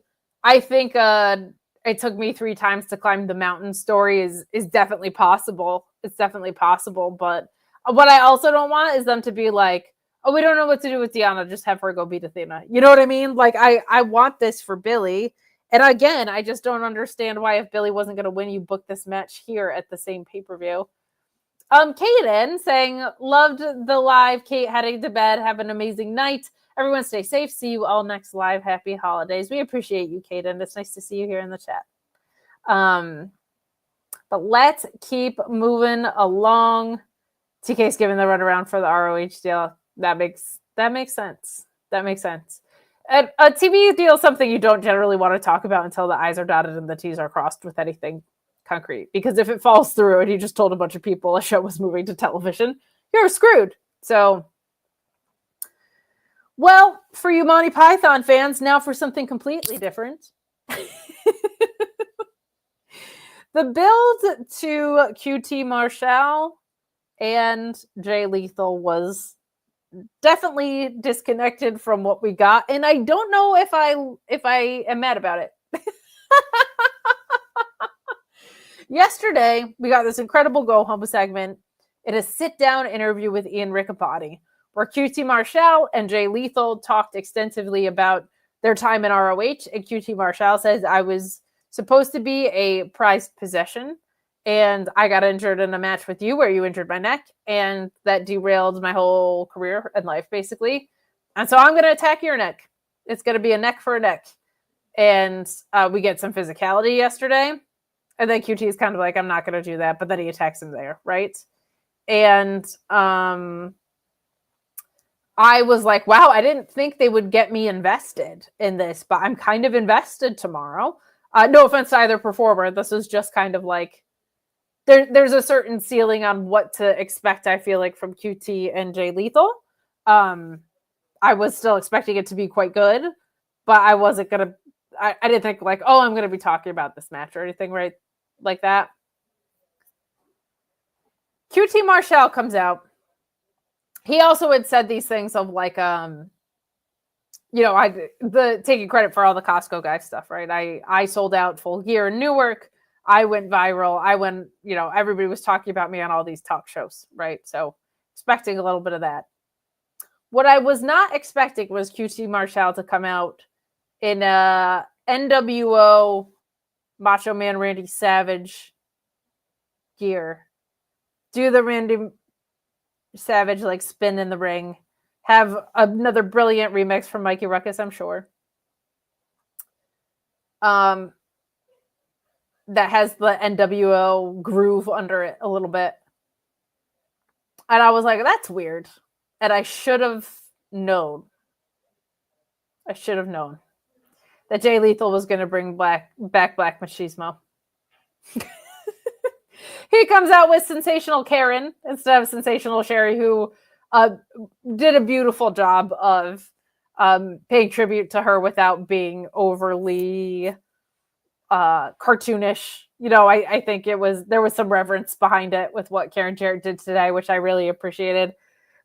think it took me 3 times to climb the mountain story is definitely possible. It's definitely possible. But what I also don't want is them to be like, oh, we don't know what to do with Deonna. Just have her go beat Athena. You know what I mean? Like, I want this for Billie. And again, I just don't understand why if Billie wasn't going to win, you book this match here at the same pay-per-view. Kaden saying, loved the live. Kate heading to bed. Have an amazing night. Everyone stay safe. See you all next live. Happy holidays. We appreciate you, Kaden. It's nice to see you here in the chat. But let's keep moving along. TK's giving the runaround for the ROH deal. That makes sense. That makes sense. A TV deal is something you don't generally want to talk about until the I's are dotted and the T's are crossed with anything concrete. Because if it falls through and you just told a bunch of people a show was moving to television, you're screwed. So, well, for you Monty Python fans, now for something completely different. The build to QT Marshall and Jay Lethal was definitely disconnected from what we got, and I don't know if I am mad about it. Yesterday, we got this incredible go home segment in a sit-down interview with Ian Riccaboni, where QT Marshall and Jay Lethal talked extensively about their time in ROH, and QT Marshall says, I was supposed to be a prized possession, and I got injured in a match with you where you injured my neck, and that derailed my whole career and life, basically. And so I'm going to attack your neck. It's going to be a neck for a neck. And we get some physicality yesterday. And then QT is kind of like, I'm not going to do that. But then he attacks him there, right? And I was like, wow, I didn't think they would get me invested in this, but I'm kind of invested tomorrow. No offense to either performer. This was just kind of like, there's a certain ceiling on what to expect, I feel like, from QT and Jay Lethal. I was still expecting it to be quite good, but I wasn't going to, I didn't think like, oh, I'm going to be talking about this match or anything, right? Like that. QT Marshall comes out. He also had said these things of like, taking credit for all the Costco guy stuff, right? I sold out full gear in Newark. I went viral. Everybody was talking about me on all these talk shows, right? So expecting a little bit of that. What I was not expecting was QT Marshall to come out in a NWO Macho Man Randy Savage gear. Do the Randy Savage like spin in the ring. Have another brilliant remix from Mikey Ruckus, I'm sure. That has the NWO groove under it a little bit. And I was like, that's weird. And I should have known. that Jay Lethal was going to bring back Black Machismo. He comes out with Sensational Karen instead of Sensational Sherry, who did a beautiful job of paying tribute to her without being overly cartoonish. I think there was some reverence behind it with what Karen Jarrett did today, which I really appreciated.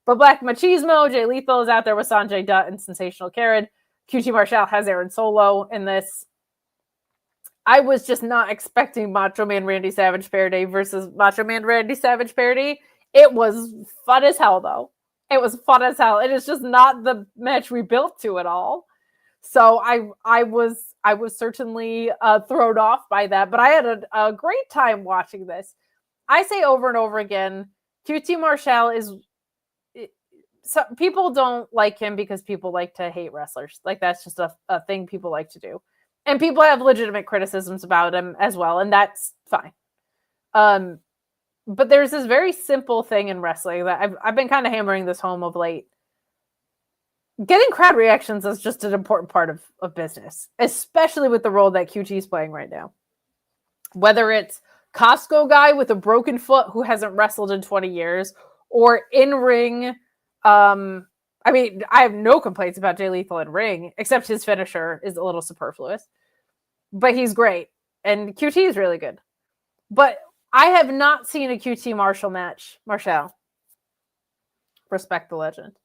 But Black Machismo, Jay Lethal is out there with Sanjay Dutt and Sensational Karen. QT Marshall has Aaron Solo in this. I was just not expecting Macho Man Randy Savage parody versus Macho Man Randy Savage parody. It was fun as hell, though. It was fun as hell. It is just not the match we built to at all. So I was certainly thrown off by that, but I had a great time watching this. I say over and over again, QT Marshall is. So people don't like him because people like to hate wrestlers. Like that's just a thing people like to do. And people have legitimate criticisms about him as well, and that's fine. But there's this very simple thing in wrestling that I've been kind of hammering this home of late. getting crowd reactions is just an important part of business, especially with the role that QT is playing right now. Whether it's Costco guy with a broken foot who hasn't wrestled in 20 years, or in-ring, I mean, I have no complaints about Jay Lethal in ring, except his finisher is a little superfluous. But he's great. And QT is really good. But I have not seen a QT Marshall match, Marshall, respect the legend,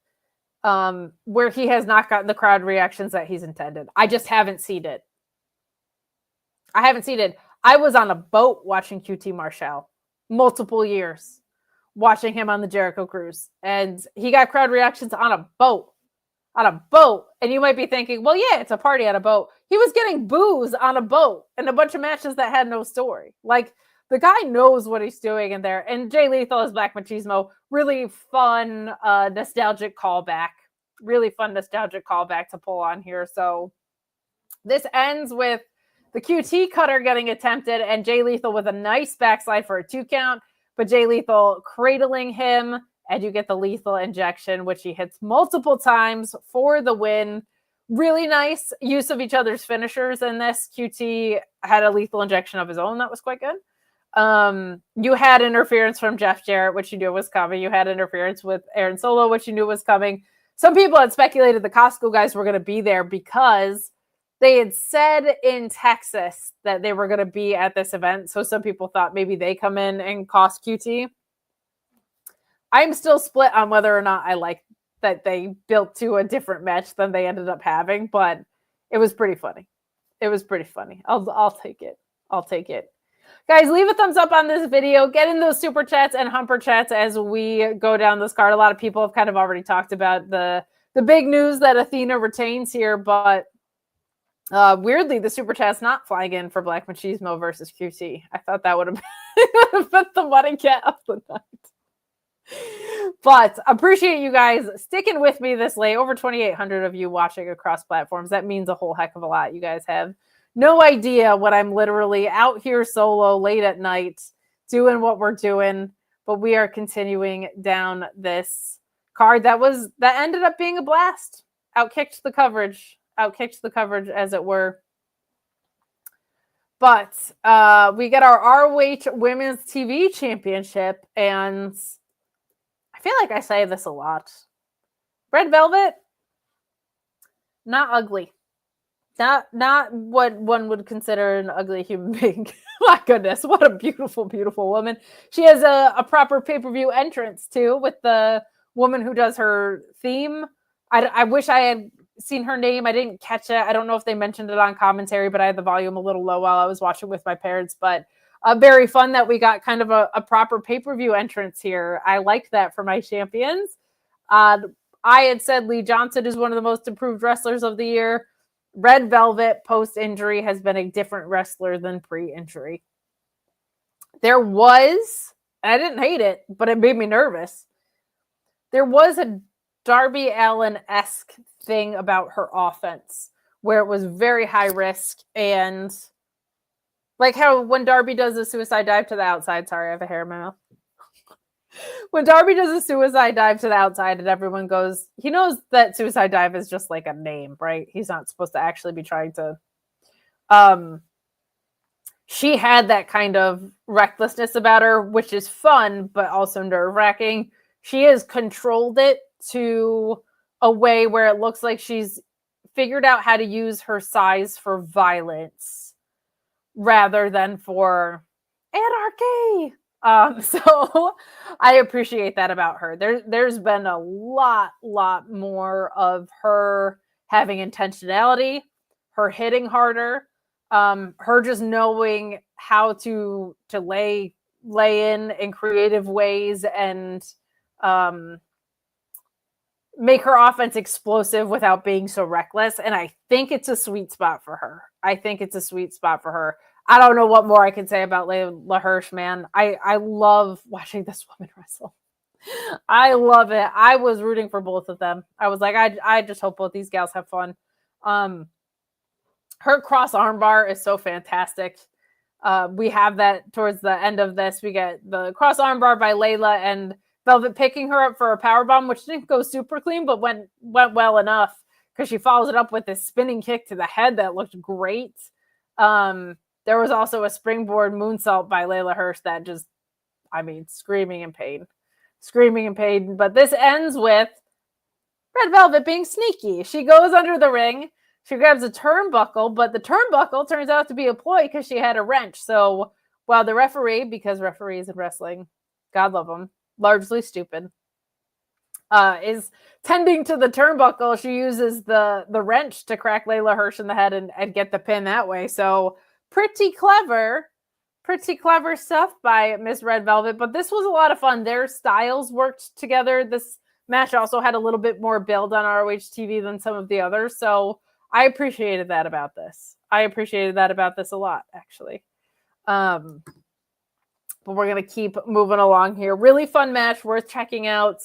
where he has not gotten the crowd reactions that he's intended. I just haven't seen it. I was on a boat watching QT Marshall multiple years, watching him on the Jericho cruise. And he got crowd reactions on a boat. And you might be thinking, well, yeah, it's a party on a boat. He was getting boos on a boat and a bunch of matches that had no story. Like, the guy knows what he's doing in there. And Jay Lethal is Black Machismo. Really fun, nostalgic callback. Really fun, nostalgic callback to pull on here. So this ends with the QT cutter getting attempted and Jay Lethal with a nice backslide for a 2 count. But Jay Lethal cradling him, and you get the lethal injection, which he hits multiple times for the win. Really nice use of each other's finishers in this. QT had a lethal injection of his own. That was quite good. You had interference from Jeff Jarrett, which you knew was coming. You had interference with Aaron Solo, which you knew was coming. Some people had speculated the Costco guys were going to be there because they had said in Texas that they were going to be at this event. So some people thought maybe they come in and cost QT. I'm still split on whether or not I like that they built to a different match than they ended up having, but it was pretty funny. I'll take it. Guys, leave a thumbs up on this video. Get in those super chats and humper chats as we go down this card. A lot of people have kind of already talked about the big news that Athena retains here, but weirdly, the super chat's not flying in for Black Machismo versus QT. I thought that would have been the money get of the night. But appreciate you guys sticking with me this late. Over 2,800 of you watching across platforms. That means a whole heck of a lot. You guys have no idea what I'm literally out here solo late at night doing what we're doing. But we are continuing down this card that ended up being a blast. Outkicked the coverage as it were. But we get our ROH Women's TV Championship, and I feel like I say this a lot. Red Velvet, not ugly. Not what one would consider an ugly human being. My goodness, what a beautiful, beautiful woman. She has a proper pay-per-view entrance, too, with the woman who does her theme. I wish I had seen her name. I didn't catch it. I don't know if they mentioned it on commentary, but I had the volume a little low while I was watching with my parents. But very fun that we got kind of a proper pay-per-view entrance here. I liked that for my champions. I had said Lee Johnson is one of the most improved wrestlers of the year. Red Velvet post-injury has been a different wrestler than pre-injury. There was, and I didn't hate it, but it made me nervous. There was a Darby Allin-esque thing about her offense where it was very high risk, and like how when Darby does a suicide dive to the outside, sorry, I have a hair in my mouth. When Darby does a suicide dive to the outside and everyone goes, he knows that suicide dive is just like a name, right? He's not supposed to actually be trying to. She had that kind of recklessness about her, which is fun, but also nerve-wracking. She has controlled it to a way where it looks like she's figured out how to use her size for violence rather than for anarchy. So I appreciate that about her. There's been a lot more of her having intentionality, her hitting harder, her just knowing how to lay in creative ways and make her offense explosive without being so reckless. And I think it's a sweet spot for her. I don't know what more I can say about Leyla Hirsch, man. I love watching this woman wrestle. I love it. I was rooting for both of them. I was like, I just hope both these gals have fun. Her cross armbar is so fantastic. We have that towards the end of this. We get the cross armbar by Leyla, and Velvet picking her up for a powerbomb, which didn't go super clean, but went well enough because she follows it up with this spinning kick to the head that looked great. There was also a springboard moonsault by Leyla Hirsch that just, screaming in pain. Screaming in pain. But this ends with Red Velvet being sneaky. She goes under the ring. She grabs a turnbuckle, but the turnbuckle turns out to be a ploy because she had a wrench. So while the referee, because referees in wrestling, God love them, largely stupid, is tending to the turnbuckle, she uses the wrench to crack Leyla Hirsch in the head and get the pin that way. So pretty clever stuff by Miss Red Velvet. But this was a lot of fun. Their styles worked together. This match also had a little bit more build on ROH TV than some of the others. So I appreciated that about this. I appreciated that about this a lot, actually. But we're going to keep moving along here. Really fun match, worth checking out.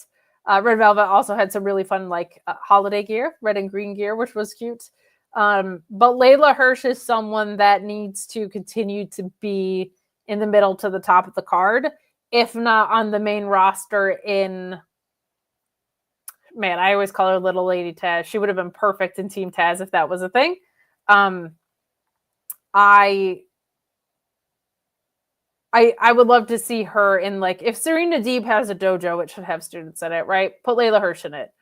Red Velvet also had some really fun, holiday gear, red and green gear, which was cute. But Leyla Hirsch is someone that needs to continue to be in the middle to the top of the card, if not on the main roster in... Man, I always call her Little Lady Taz. She would have been perfect in Team Taz if that was a thing. I would love to see her in, if Serena Deeb has a dojo, it should have students in it, right? Put Leyla Hirsch in it.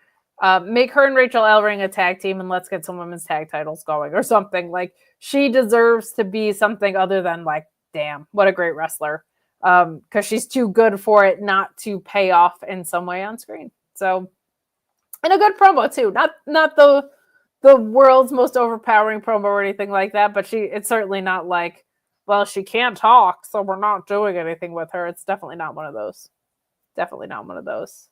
Make her and Rachel Ellering a tag team and let's get some women's tag titles going or something. She deserves to be something other than damn, what a great wrestler. Because she's too good for it not to pay off in some way on screen. So, and a good promo too. Not the world's most overpowering promo or anything like that, but it's certainly not well, she can't talk, so we're not doing anything with her. It's definitely not one of those. Definitely not one of those.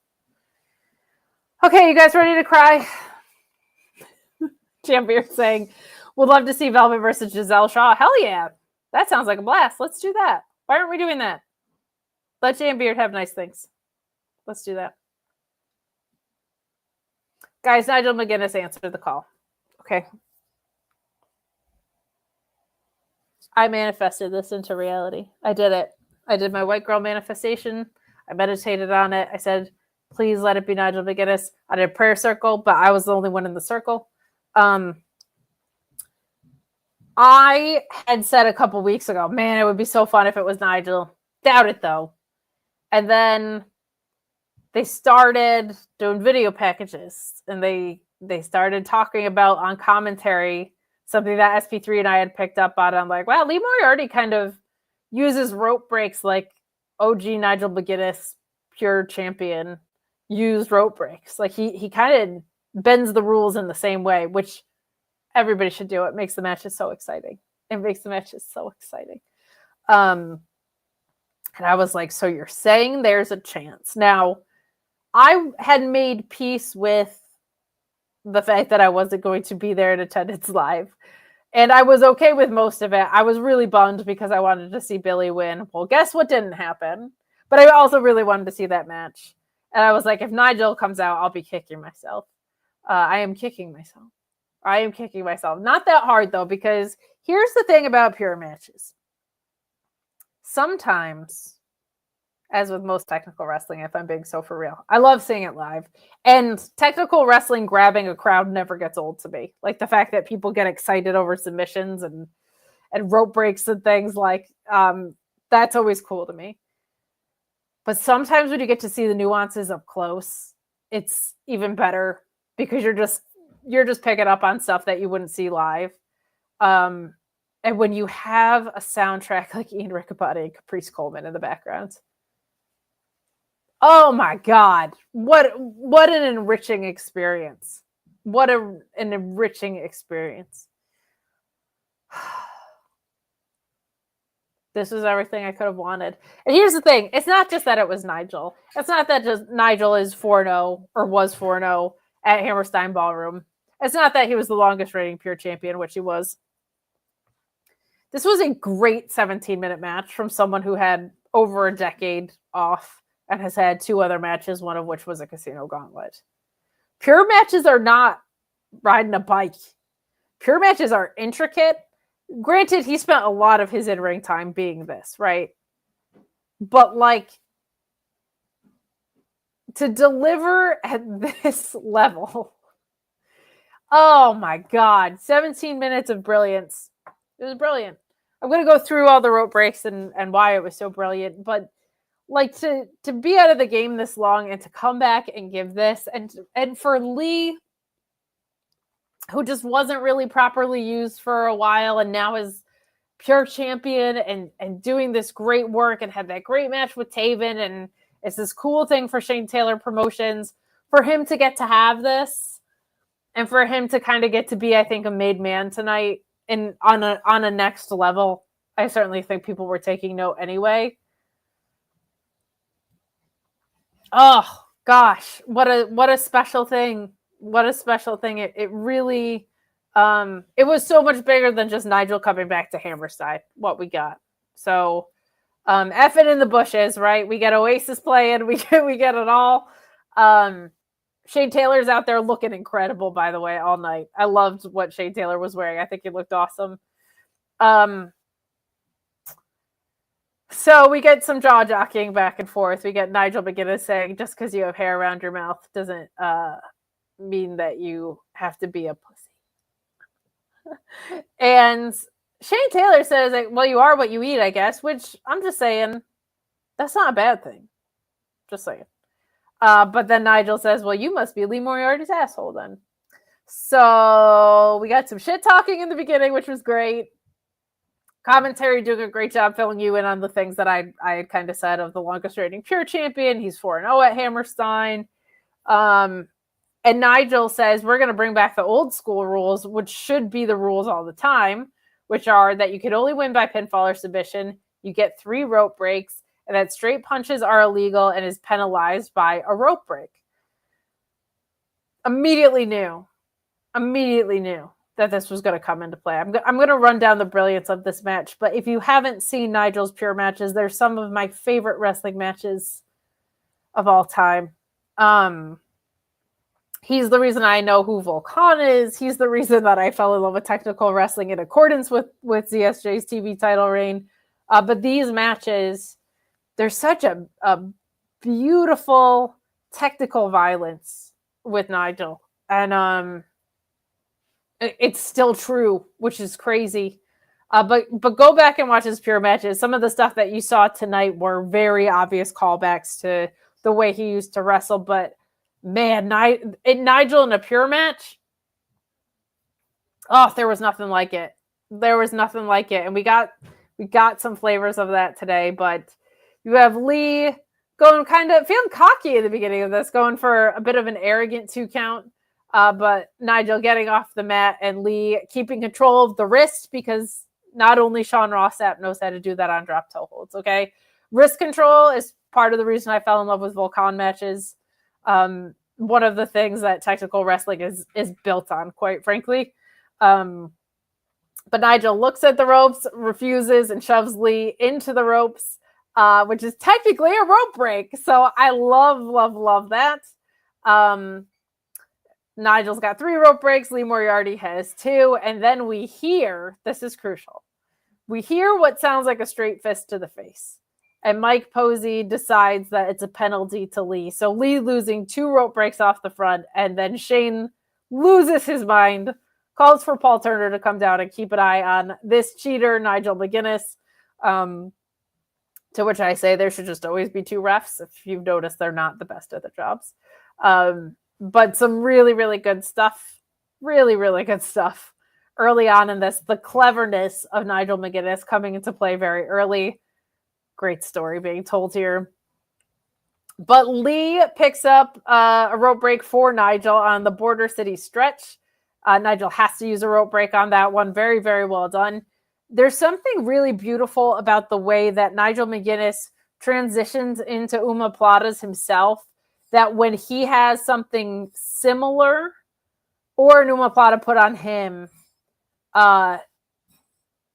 Okay, you guys ready to cry? Champion saying, would love to see Velvet versus Giselle Shaw. Hell yeah. That sounds like a blast. Let's do that. Why aren't we doing that? Let Jam Beard have nice things. Let's do that. Guys, Nigel McGuinness answered the call. Okay. I manifested this into reality. I did it. I did my white girl manifestation. I meditated on it. I said, please let it be Nigel McGuinness. I did a prayer circle, but I was the only one in the circle. I had said a couple weeks ago, man, it would be so fun if it was Nigel. Doubt it, though. And then they started doing video packages, and they started talking about on commentary something that SP3 and I had picked up on. I'm like, wow, Lee Moriarty kind of uses rope breaks like OG Nigel McGuinness, pure champion, used rope breaks. He kind of bends the rules in the same way, which everybody should do. It makes the matches so exciting. And I was like, so you're saying there's a chance. Now, I had made peace with the fact that I wasn't going to be there in attendance live. And I was okay with most of it. I was really bummed because I wanted to see Billie win. Well, guess what didn't happen? But I also really wanted to see that match. And I was like, if Nigel comes out, I'll be kicking myself. I am kicking myself. Not that hard, though, because here's the thing about pure matches. Sometimes, as with most technical wrestling, if I'm being so for real, I love seeing it live. And technical wrestling grabbing a crowd never gets old to me. The fact that people get excited over submissions and rope breaks and things that's always cool to me. But sometimes when you get to see the nuances up close, it's even better because you're just picking up on stuff that you wouldn't see live. And when you have a soundtrack like Ian Riccaboni and Caprice Coleman in the background, oh my God, what an enriching experience. An enriching experience. This is everything I could have wanted. And here's the thing. It's not just that it was Nigel. It's not that just Nigel is 4-0 or was 4-0 at Hammerstein Ballroom. It's not that he was the longest reigning pure champion, which he was. This was a great 17-minute match from someone who had over a decade off and has had 2 other matches, one of which was a casino gauntlet. Pure matches are not riding a bike. Pure matches are intricate. Granted, he spent a lot of his in-ring time being this, right? But to deliver at this level. Oh my God. 17 minutes of brilliance. It was brilliant. I'm going to go through all the rope breaks and why it was so brilliant, but like to be out of the game this long and to come back and give this, and for Lee, who just wasn't really properly used for a while and now is pure champion and doing this great work and had that great match with Taven, and it's this cool thing for Shane Taylor Promotions, for him to get to have this and for him to kind of get to be, I think, a made man tonight and on a next level. I certainly think people were taking note anyway. Oh gosh, what a special thing. What a special thing. It really, it was so much bigger than just Nigel coming back to Hammerstein, what we got. So, F it in the bushes, right? We get Oasis playing, we get it all. Shane Taylor's out there looking incredible, by the way, all night. I loved what Shane Taylor was wearing. I think he looked awesome. So we get some jaw jockeying back and forth. We get Nigel McGuinness saying, just because you have hair around your mouth doesn't mean that you have to be a pussy. And Shane Taylor says, like, well, you are what you eat, I guess, which I'm just saying, that's not a bad thing. Just saying. But then Nigel says, well, you must be Lee Moriarty's asshole then. So we got some shit talking in the beginning, which was great. Commentary doing a great job filling you in on the things that I had kind of said of the longest reigning pure champion. He's 4-0 at Hammerstein. And Nigel says, we're going to bring back the old school rules, which should be the rules all the time, which are that you can only win by pinfall or submission. You get 3 rope breaks, and that straight punches are illegal and is penalized by a rope break. Immediately knew that this was going to come into play. I'm going to run down the brilliance of this match, but if you haven't seen Nigel's pure matches, they're some of my favorite wrestling matches of all time. He's the reason I know who Volkan is. He's the reason that I fell in love with technical wrestling in accordance with ZSJ's TV title reign. But these matches, there's such a beautiful technical violence with Nigel. And it's still true, which is crazy. But go back and watch his pure matches. Some of the stuff that you saw tonight were very obvious callbacks to the way he used to wrestle. But man, Nigel in a pure match, oh, there was nothing like it. There was nothing like it. And we got some flavors of that today. But you have Lee going kind of feeling cocky at the beginning of this, going for a bit of an arrogant 2 count. But Nigel getting off the mat and Lee keeping control of the wrist, because not only Sean Rossap knows how to do that on drop toe holds, okay? Wrist control is part of the reason I fell in love with Volkan matches. One of the things that technical wrestling is built on, quite frankly. But Nigel looks at the ropes, refuses, and shoves Lee into the ropes, which is technically a rope break. So I love that. Nigel's got 3 rope breaks. Lee Moriarty has 2. And then we hear, this is crucial, we hear what sounds like a straight fist to the face. And Mike Posey decides that it's a penalty to Lee. So Lee losing 2 rope breaks off the front. And then Shane loses his mind, calls for Paul Turner to come down and keep an eye on this cheater, Nigel McGuinness. To which I say there should just always be 2 refs. If you've noticed, they're not the best at their jobs. But some really, really good stuff. Really, really good stuff early on in this. The cleverness of Nigel McGuinness coming into play very early. Great story being told here. But Lee picks up a rope break for Nigel on the Border City stretch. Nigel has to use a rope break on that one. Very, very well done. There's something really beautiful about the way that Nigel McGuinness transitions into Omoplatas himself, that when he has something similar or an Omoplata put on him,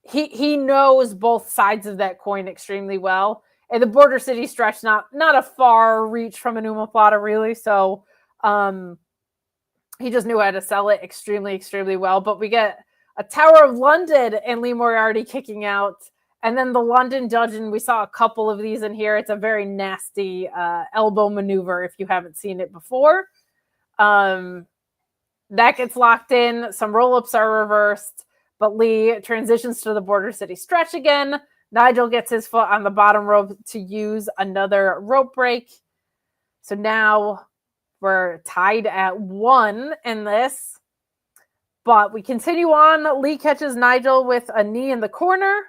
he knows both sides of that coin extremely well. And the Border City stretch, not a far reach from an Omoplata, really. So he just knew how to sell it extremely, extremely well. But we get a Tower of London and Lee Moriarty kicking out And then the London Dungeon, we saw a couple of these in here. It's a very nasty elbow maneuver if you haven't seen it before. That gets locked in. Some roll-ups are reversed, but Lee transitions to the Border City stretch again. Nigel gets his foot on the bottom rope to use another rope break. So now we're tied at 1 in this. But we continue on. Lee catches Nigel with a knee in the corner.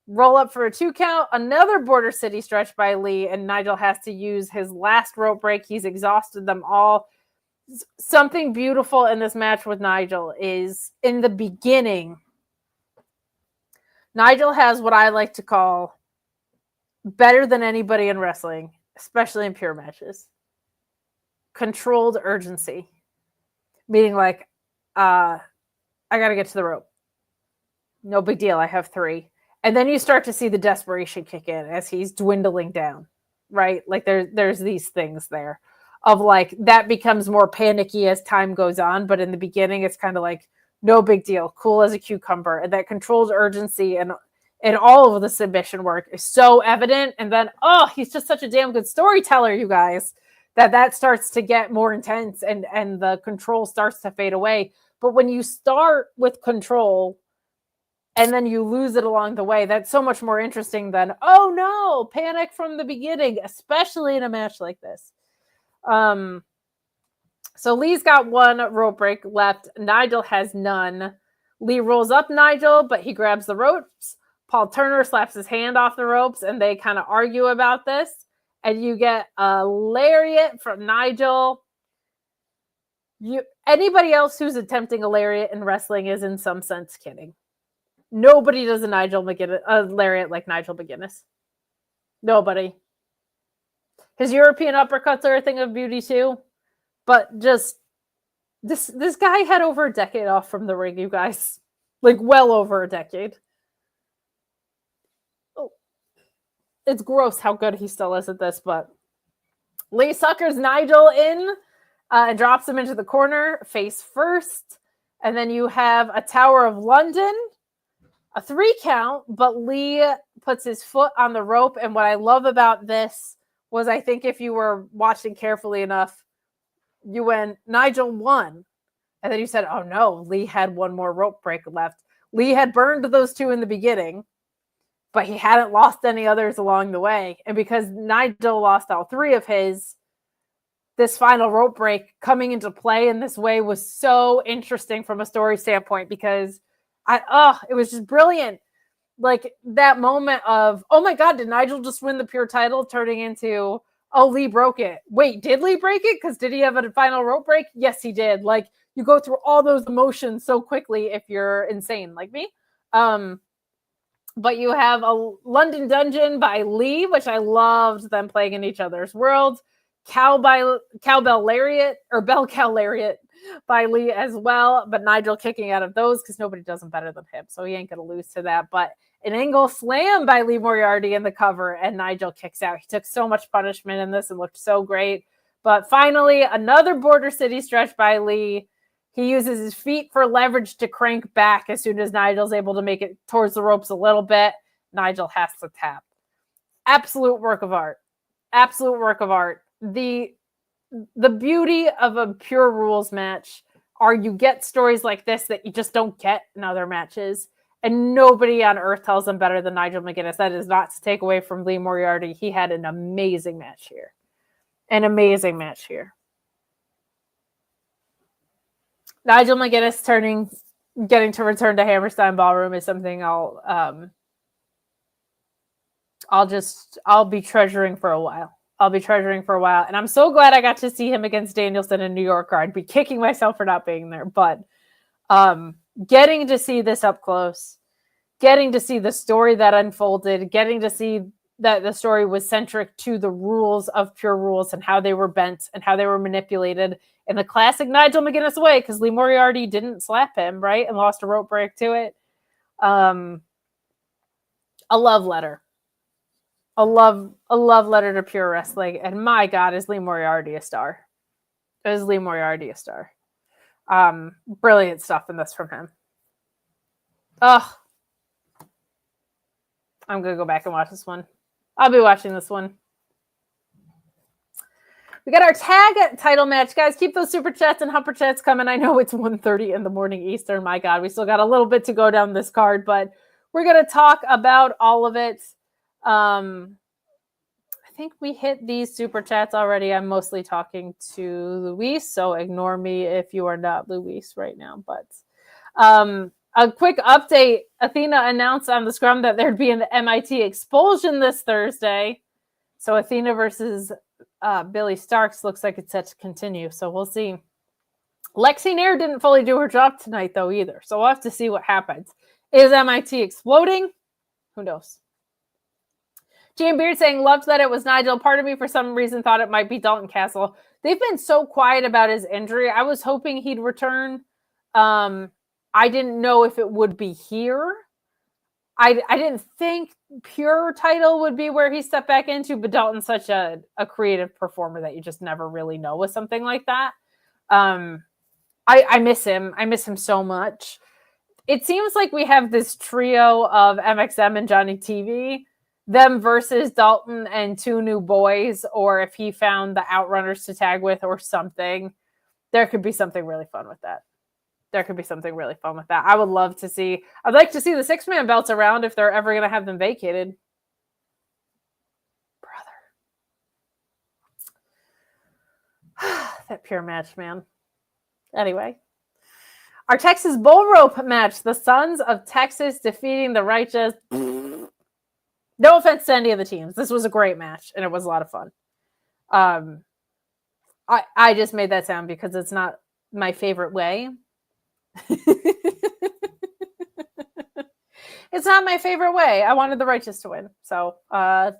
Roll up for a 2 count. Another Border City stretch by Lee, and Nigel has to use his last rope break. He's exhausted them all. Something beautiful in this match with Nigel is in the beginning, Nigel has what I like to call better than anybody in wrestling, especially in pure matches, controlled urgency. Meaning like, I got to get to the rope. No big deal. I have 3. And then you start to see the desperation kick in as he's dwindling down, right? Like there's these things there of like that becomes more panicky as time goes on. But in the beginning, it's kind of like no big deal, cool as a cucumber. And that controlled urgency and all of the submission work is so evident. And then, oh, he's just such a damn good storyteller, you guys, that starts to get more intense and the control starts to fade away. But when you start with control and then you lose it along the way, that's so much more interesting than, oh no, panic from the beginning, especially in a match like this. So Lee's got 1 rope break left. Nigel has none. Lee rolls up Nigel, but he grabs the ropes. Paul Turner slaps his hand off the ropes, and they kind of argue about this. And you get a lariat from Nigel. Anybody else who's attempting a lariat in wrestling is in some sense kidding. Nobody does a lariat like Nigel McGuinness. Nobody. His European uppercuts are a thing of beauty too. But just this guy had over a decade off from the ring, you guys. Like well over a decade. Oh. It's gross how good he still is at this, but Lee suckers Nigel in and drops him into the corner, face first. And then you have a Tower of London. A 3 count, but Lee puts his foot on the rope. And what I love about this was I think if you were watching carefully enough, you went, Nigel won. And then you said, oh no, Lee had 1 more rope break left. Lee had burned those 2 in the beginning, but he hadn't lost any others along the way. And because Nigel lost all 3 of his, this final rope break coming into play in this way was so interesting from a story standpoint because it was just brilliant. Like that moment of, oh my God, did Nigel just win the pure title? Turning into, oh, Lee broke it. Wait, did Lee break it? Because did he have a final rope break? Yes, he did. Like you go through all those emotions so quickly if you're insane like me. But you have a London Dungeon by Lee, which I loved them playing in each other's worlds. Cowbell Lariat or Bell Cow Lariat by Lee as well, but Nigel kicking out of those because nobody does them better than him, so he ain't gonna lose to that. But an angle slam by Lee Moriarty in the cover, and Nigel kicks out. He took so much punishment in this and looked so great. But finally, another Border City stretch by Lee. He uses his feet for leverage to crank back as soon as Nigel's able to make it towards the ropes a little bit. Nigel has to tap. Absolute work of art. Absolute work of art. The beauty of a pure rules match are you get stories like this that you just don't get in other matches. And nobody on earth tells them better than Nigel McGuinness. That is not to take away from Lee Moriarty. He had an amazing match here. An amazing match here. Nigel McGuinness getting to return to Hammerstein Ballroom is something I'll be treasuring for a while. And I'm so glad I got to see him against Danielson in New York, or I'd be kicking myself for not being there. But getting to see this up close, getting to see the story that unfolded, getting to see that the story was centric to the rules of pure rules and how they were bent and how they were manipulated in the classic Nigel McGuinness way, because Lee Moriarty didn't slap him, right? And lost a rope break to it. A love letter. A love letter to pure wrestling. And my God, is Lee Moriarty a star? Brilliant stuff in this from him. I'm going to go back and watch this one. I'll be watching this one. We got our tag title match. Guys, keep those super chats and humper chats coming. I know it's 1:30 in the morning Eastern. My God, we still got a little bit to go down this card, but we're going to talk about all of it. I think we hit these super chats already. I'm mostly talking to Luis, so ignore me if you are not Luis right now. But a quick update. Athena announced on the scrum that there'd be an MIT expulsion this Thursday. So Athena versus Billie Starkz looks like it's set to continue. So we'll see. Lexi Nair didn't fully do her job tonight, though, either. So we'll have to see what happens. Is MIT exploding? Who knows? Jane Beard saying, loved that it was Nigel. Part of me, for some reason, thought it might be Dalton Castle. They've been so quiet about his injury. I was hoping he'd return. I didn't know if it would be here. I didn't think pure title would be where he stepped back into, but Dalton's such a creative performer that you just never really know with something like that. I miss him. I miss him so much. It seems like we have this trio of MXM and Johnny TV, them versus Dalton and two new boys, or if he found the Outrunners to tag with or something, there could be something really fun with that. I'd love to see. I'd like to see the 6-man belts around if they're ever going to have them vacated. Brother. That pure match, man. Anyway. Our Texas Bull Rope match. The Sons of Texas defeating the Righteous. No offense to any of the teams. This was a great match, and it was a lot of fun. I just made that sound because it's not my favorite way. It's not my favorite way. I wanted the Righteous to win. So I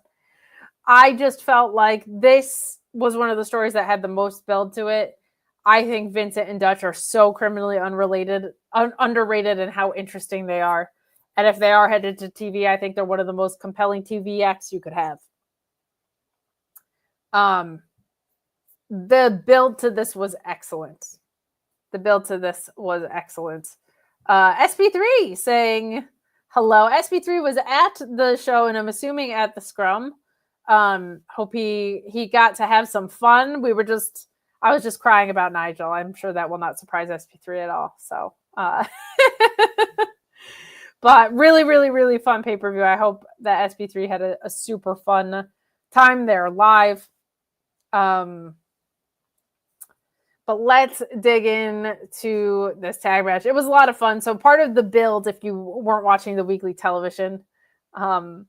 just felt like this was one of the stories that had the most build to it. I think Vincent and Dutch are so criminally underrated in how interesting they are. And if they are headed to TV, I think they're one of the most compelling TV acts you could have. The build to this was excellent. SB3 saying hello. SB3 was at the show, and I'm assuming at the scrum. Hope he got to have some fun. I was just crying about Nigel. I'm sure that will not surprise SB3 at all. So, but really, really, really fun pay-per-view. I hope that SB3 had a super fun time there live. But let's dig into this tag match. It was a lot of fun. So part of the build, if you weren't watching the weekly television, SP3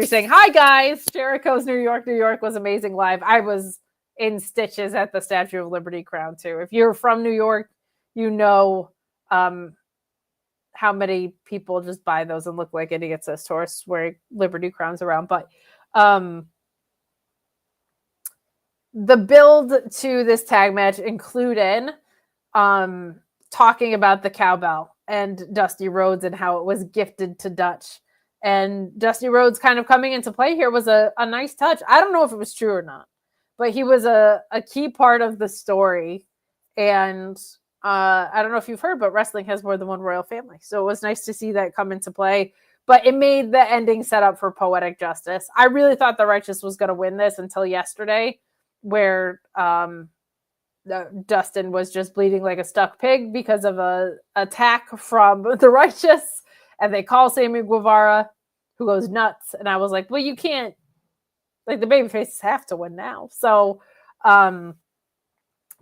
saying, hi guys, Jericho's New York was amazing live. I was in stitches at the Statue of Liberty crown too. If you're from New York, you know how many people just buy those and look like idiots as tourists wearing Liberty crowns around. But the build to this tag match included talking about the cowbell and Dusty Rhodes and how it was gifted to Dutch. And Dusty Rhodes kind of coming into play here was a nice touch. I don't know if it was true or not, but he was a key part of the story. And I don't know if you've heard, but wrestling has more than one royal family. So it was nice to see that come into play. But it made the ending set up for poetic justice. I really thought the Righteous was going to win this until yesterday, where Dustin was just bleeding like a stuck pig because of a attack from the Righteous, and they call Sammy Guevara, who goes nuts. And I was like, well, you can't, like, the babyfaces have to win now. So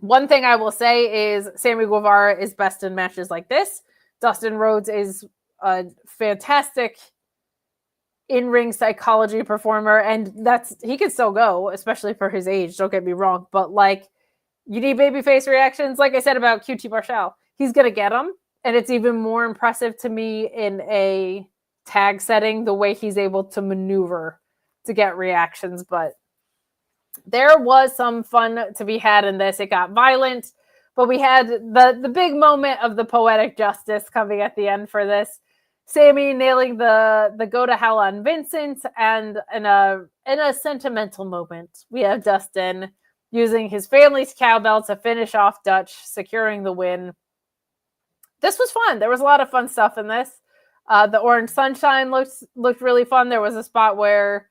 one thing I will say is Sammy Guevara is best in matches like this. Dustin Rhodes is a fantastic in-ring psychology performer, and he can still go, especially for his age, don't get me wrong, but like, you need babyface reactions. Like I said about QT Marshall, he's gonna get them, and it's even more impressive to me in a tag setting the way he's able to maneuver to get reactions. But there was some fun to be had in this. It got violent, but we had the big moment of the poetic justice coming at the end for this. Sammy nailing the go to hell on Vincent, and in a sentimental moment, we have Dustin using his family's cowbell to finish off Dutch, securing the win. This was fun. There was a lot of fun stuff in this. The Orange Sunshine looked really fun. There was a spot where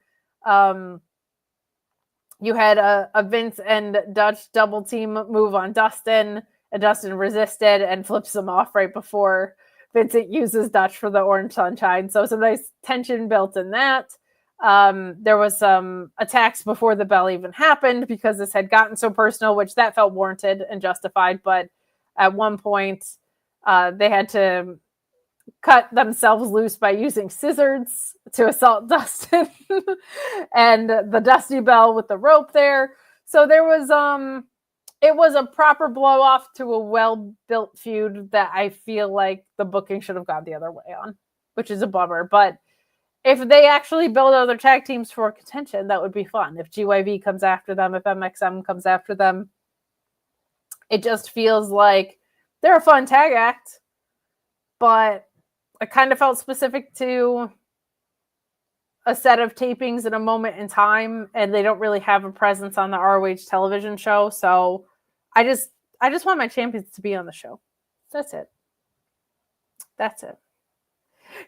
you had a Vince and Dutch double team move on Dustin, and Dustin resisted and flips him off right before Vincent uses Dutch for the Orange Sunshine. So some nice tension built in that. There was some attacks before the bell even happened because this had gotten so personal, which that felt warranted and justified. But at one point, they had to cut themselves loose by using scissors to assault Dustin and the Dusty Bell with the rope there. So there was, it was a proper blow off to a well-built feud that I feel like the booking should have gone the other way on, which is a bummer. But if they actually build other tag teams for contention, that would be fun. If GYV comes after them, if MXM comes after them, it just feels like they're a fun tag act, but it kind of felt specific to a set of tapings in a moment in time, and they don't really have a presence on the ROH television show. So I just want my champions to be on the show. That's it. That's it.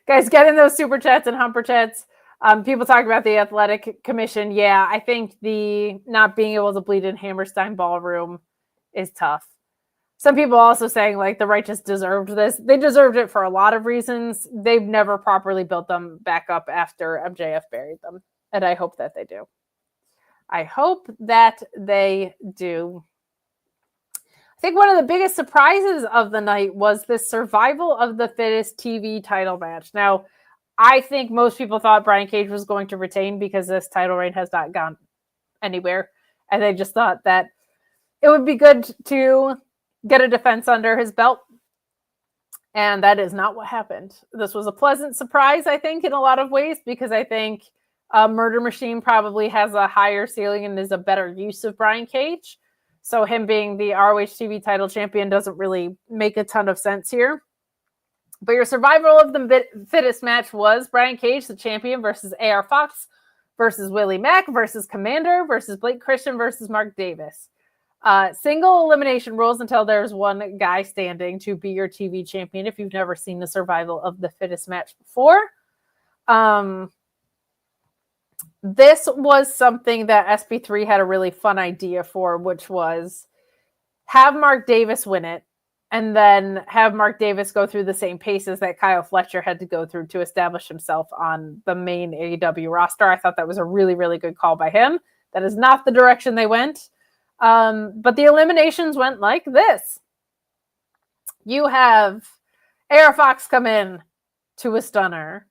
Guys, get in those super chats and humper chats. People talk about the athletic commission. Yeah, I think the not being able to bleed in Hammerstein Ballroom is tough. Some people also saying like the Righteous deserved this. They deserved it for a lot of reasons. They've never properly built them back up after MJF buried them. And I hope that they do. I hope that they do. I think one of the biggest surprises of the night was the Survival of the Fittest TV title match. Now, I think most people thought Brian Cage was going to retain because this title reign has not gone anywhere. And they just thought that it would be good to get a defense under his belt. And that is not what happened. This was a pleasant surprise, I think, in a lot of ways, because I think Murder Machine probably has a higher ceiling and is a better use of Brian Cage. So him being the ROH TV title champion doesn't really make a ton of sense here. But your Survival of the Fittest match was Brian Cage, the champion, versus AR Fox, versus Willie Mack, versus Komander, versus Blake Christian, versus Mark Davis. Single elimination rules until there's one guy standing to be your TV champion if you've never seen the Survival of the Fittest match before. This was something that SB3 had a really fun idea for, which was have Mark Davis win it and then have Mark Davis go through the same paces that Kyle Fletcher had to go through to establish himself on the main AEW roster. I thought that was a really, really good call by him. That is not the direction they went. But the eliminations went like this. You have AR Fox come in to a stunner.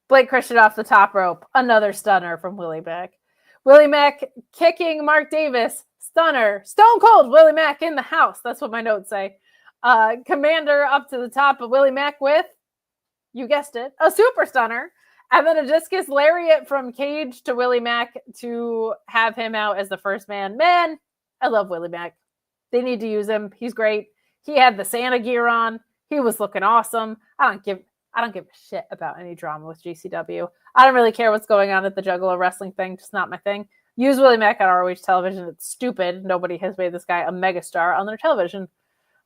Blake Christian off the top rope. Another stunner from Willie Mack. Willie Mack kicking Mark Davis. Stunner. Stone Cold Willie Mack in the house. That's what my notes say. Komander up to the top of Willie Mack with, you guessed it, a super stunner. And then a discus lariat from Cage to Willie Mack to have him out as the first man. Man, I love Willie Mack. They need to use him. He's great. He had the Santa gear on. He was looking awesome. I don't give a shit about any drama with GCW. I don't really care what's going on at the Juggalo wrestling thing. Just not my thing. Use Willie Mack on ROH television. It's stupid. Nobody has made this guy a megastar on their television.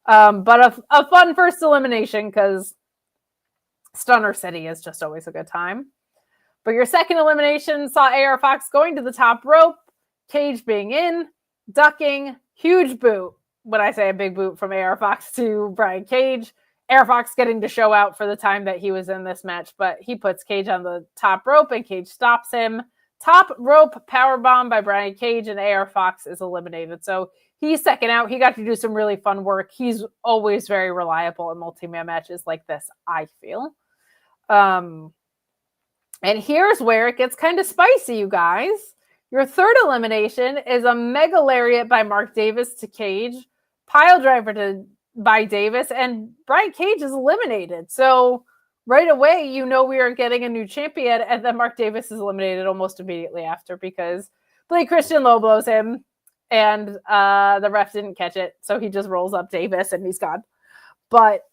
But a fun first elimination because Stunner City is just always a good time. But your second elimination saw AR Fox going to the top rope, Cage being in, ducking, huge boot. When I say a big boot from AR Fox to Brian Cage, AR Fox getting to show out for the time that he was in this match, but he puts Cage on the top rope and Cage stops him. Top rope powerbomb by Brian Cage and AR Fox is eliminated. So he's second out. He got to do some really fun work. He's always very reliable in multi-man matches like this, I feel. And here's where it gets kind of spicy, you guys. Your third elimination is a mega lariat by Mark Davis to Cage, pile driver by Davis, and Brian Cage is eliminated. So right away, you know we are getting a new champion, and then Mark Davis is eliminated almost immediately after because Blake Christian low blows him, and the ref didn't catch it, so he just rolls up Davis, and he's gone. But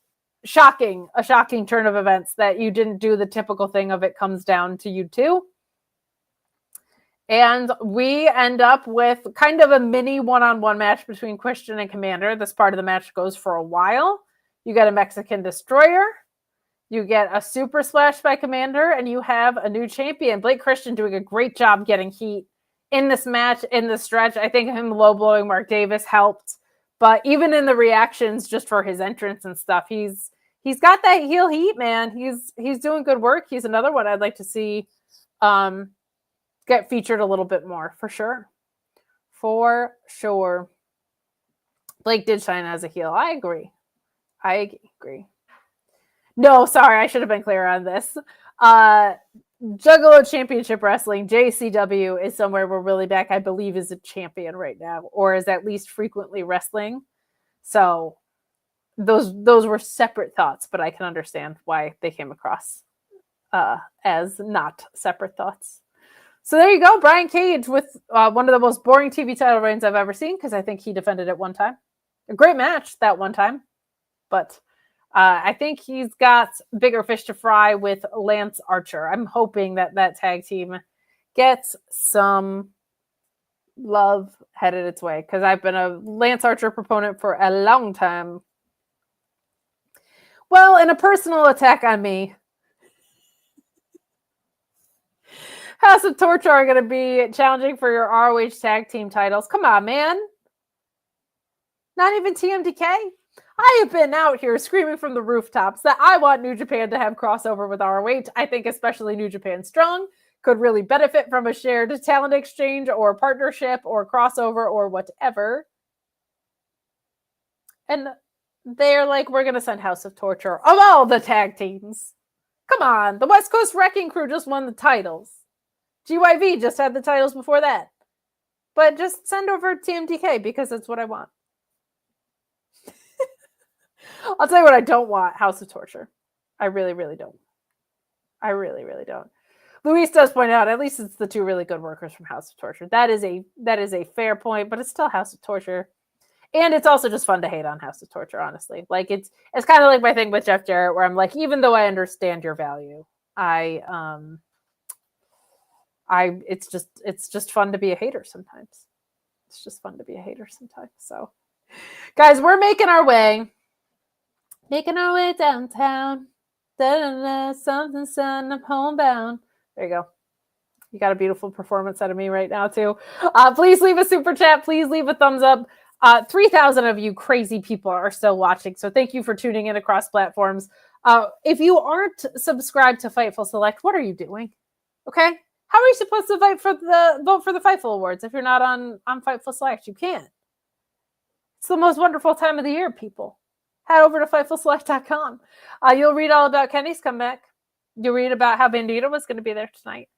a shocking turn of events that you didn't do the typical thing of it comes down to you two. And we end up with kind of a mini one-on-one match between Christian and Komander. This part of the match goes for a while. You get a Mexican Destroyer. You get a super splash by Komander, and you have a new champion. Blake Christian doing a great job getting heat in this match, in the stretch. I think him low blowing Mark Davis helped, but even in the reactions, just for his entrance and stuff, he's got that heel heat, man. He's doing good work. He's another one I'd like to see get featured a little bit more, for sure. For sure. Blake did shine as a heel. I agree. No, sorry, I should have been clear on this. Juggalo Championship Wrestling, JCW, is somewhere where Willie Mack, I believe, is a champion right now, or is at least frequently wrestling. So those were separate thoughts, but I can understand why they came across as not separate thoughts. So there you go, Brian Cage with one of the most boring TV title reigns I've ever seen, because I think he defended it one time. A great match that one time, but I think he's got bigger fish to fry with Lance Archer. I'm hoping that tag team gets some love headed its way, because I've been a Lance Archer proponent for a long time. Well, in a personal attack on me, House of Torture are going to be challenging for your ROH tag team titles. Come on, man. Not even TMDK? I have been out here screaming from the rooftops that I want New Japan to have crossover with ROH. I think especially New Japan Strong could really benefit from a shared talent exchange or partnership or crossover or whatever. And they're like, we're going to send House of Torture of all the tag teams. Come on. The West Coast Wrecking Crew just won the titles. GYV just had the titles before that. But just send over TMDK, because that's what I want. I'll tell you what I don't want, House of Torture. I really, really don't. I really, really don't. Luis does point out, at least it's the two really good workers from House of Torture. That is a fair point, but it's still House of Torture. And it's also just fun to hate on House of Torture, honestly. Like it's kind of like my thing with Jeff Jarrett, where I'm like, even though I understand your value, it's just fun to be a hater sometimes. It's just fun to be a hater sometimes. So, guys, we're making our way downtown. Da-da-da, something, son, I'm homebound. There you go. You got a beautiful performance out of me right now, too. Please leave a super chat. Please leave a thumbs up. 3,000 of you crazy people are still watching, so thank you for tuning in across platforms. If you aren't subscribed to Fightful Select, what are you doing? Okay? How are you supposed to vote for the Fightful Awards if you're not on Fightful Select? You can't. It's the most wonderful time of the year, people. Head over to FightfulSelect.com. You'll read all about Kenny's comeback. You'll read about how Bandito was going to be there tonight.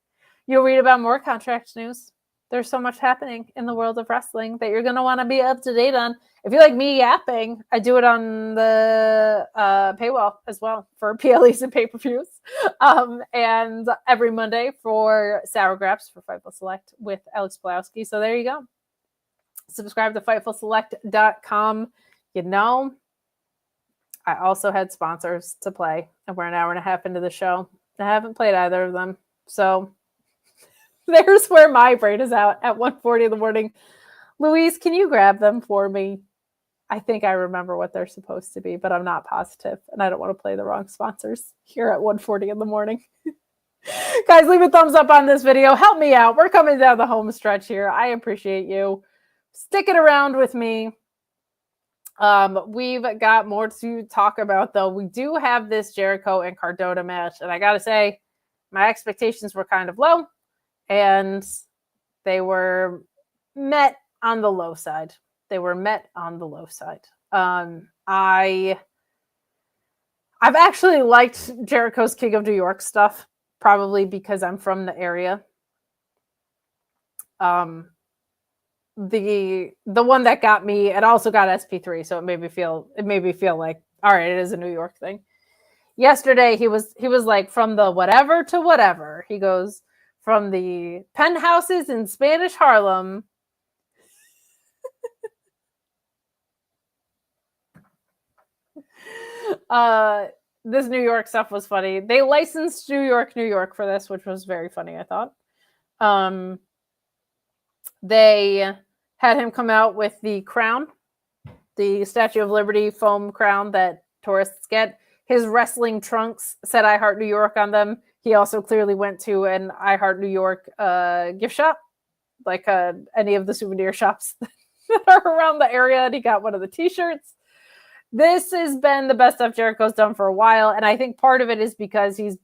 You'll read about more contract news. There's so much happening in the world of wrestling that you're going to want to be up to date on. If you like me yapping, I do it on the paywall as well for PLEs and pay-per-views. And every Monday for Sour Graps for Fightful Select with Alex Pulowski. So there you go. Subscribe to FightfulSelect.com. You know, I also had sponsors to play, and we're an hour and a half into the show. I haven't played either of them. So there's where my brain is out at 1:40 in the morning. Luis, can you grab them for me? I think I remember what they're supposed to be, but I'm not positive, and I don't want to play the wrong sponsors here at 1:40 in the morning. Guys, leave a thumbs up on this video. Help me out. We're coming down the home stretch here. I appreciate you sticking around with me. We've got more to talk about, though. We do have this Jericho and Cardona match, and I gotta say, my expectations were kind of low, and they were met on the low side. I've actually liked Jericho's King of New York stuff, probably because I'm from the area. The one that got me, it also got SP3, so it made me feel like, all right, it is a New York thing. Yesterday he was like, from the whatever to whatever. He goes from the penthouses in Spanish Harlem this New York stuff was funny. They licensed New York for this, which was very funny, I thought. They had him come out with the crown, the Statue of Liberty foam crown that tourists get. his wrestling trunks said I Heart New York on them. He also clearly went to an I Heart New York gift shop, like any of the souvenir shops that are around the area, and he got one of the t-shirts. This has been the best stuff Jericho's done for a while, and I think part of it is because he's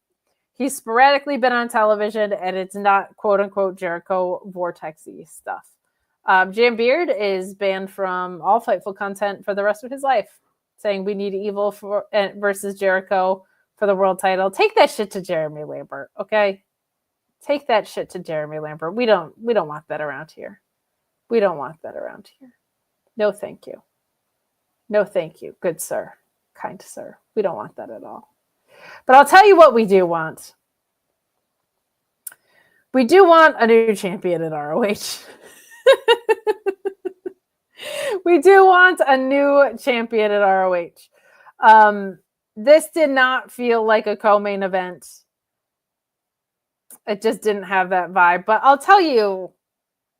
sporadically been on television, and it's not quote-unquote Jericho Vortex-y stuff. Jam Beard is banned from all Fightful content for the rest of his life, saying we need Evil versus Jericho for the world title. Take that shit to Jeremy Lambert, okay? Take that shit to Jeremy Lambert. We don't want that around here. We don't want that around here. No, thank you. No, thank you. Good sir. Kind sir. We don't want that at all. But I'll tell you what we do want. We do want a new champion at ROH. We do want a new champion at ROH. This did not feel like a co-main event. It just didn't have that vibe. But I'll tell you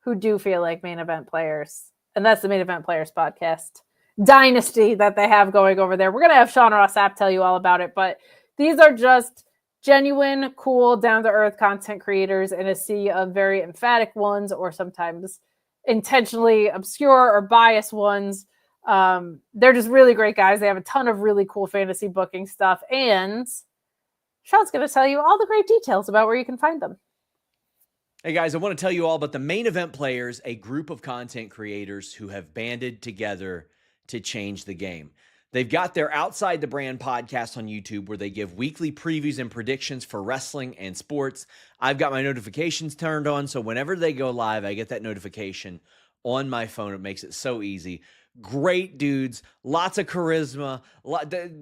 who do feel like main event players. And that's the Main Event Players podcast dynasty that they have going over there. We're going to have Sean Ross Sapp tell you all about it. But these are just genuine, cool, down-to-earth content creators in a sea of very emphatic ones, or sometimes intentionally obscure or biased ones. They're just really great guys. They have a ton of really cool fantasy booking stuff. And Sean's going to tell you all the great details about where you can find them. Hey guys, I want to tell you all about the Main Event Players, a group of content creators who have banded together to change the game. They've got their Outside the Brand podcast on YouTube where they give weekly previews and predictions for wrestling and sports. I've got my notifications turned on, so whenever they go live, I get that notification on my phone. It makes it so easy. Great dudes, lots of charisma,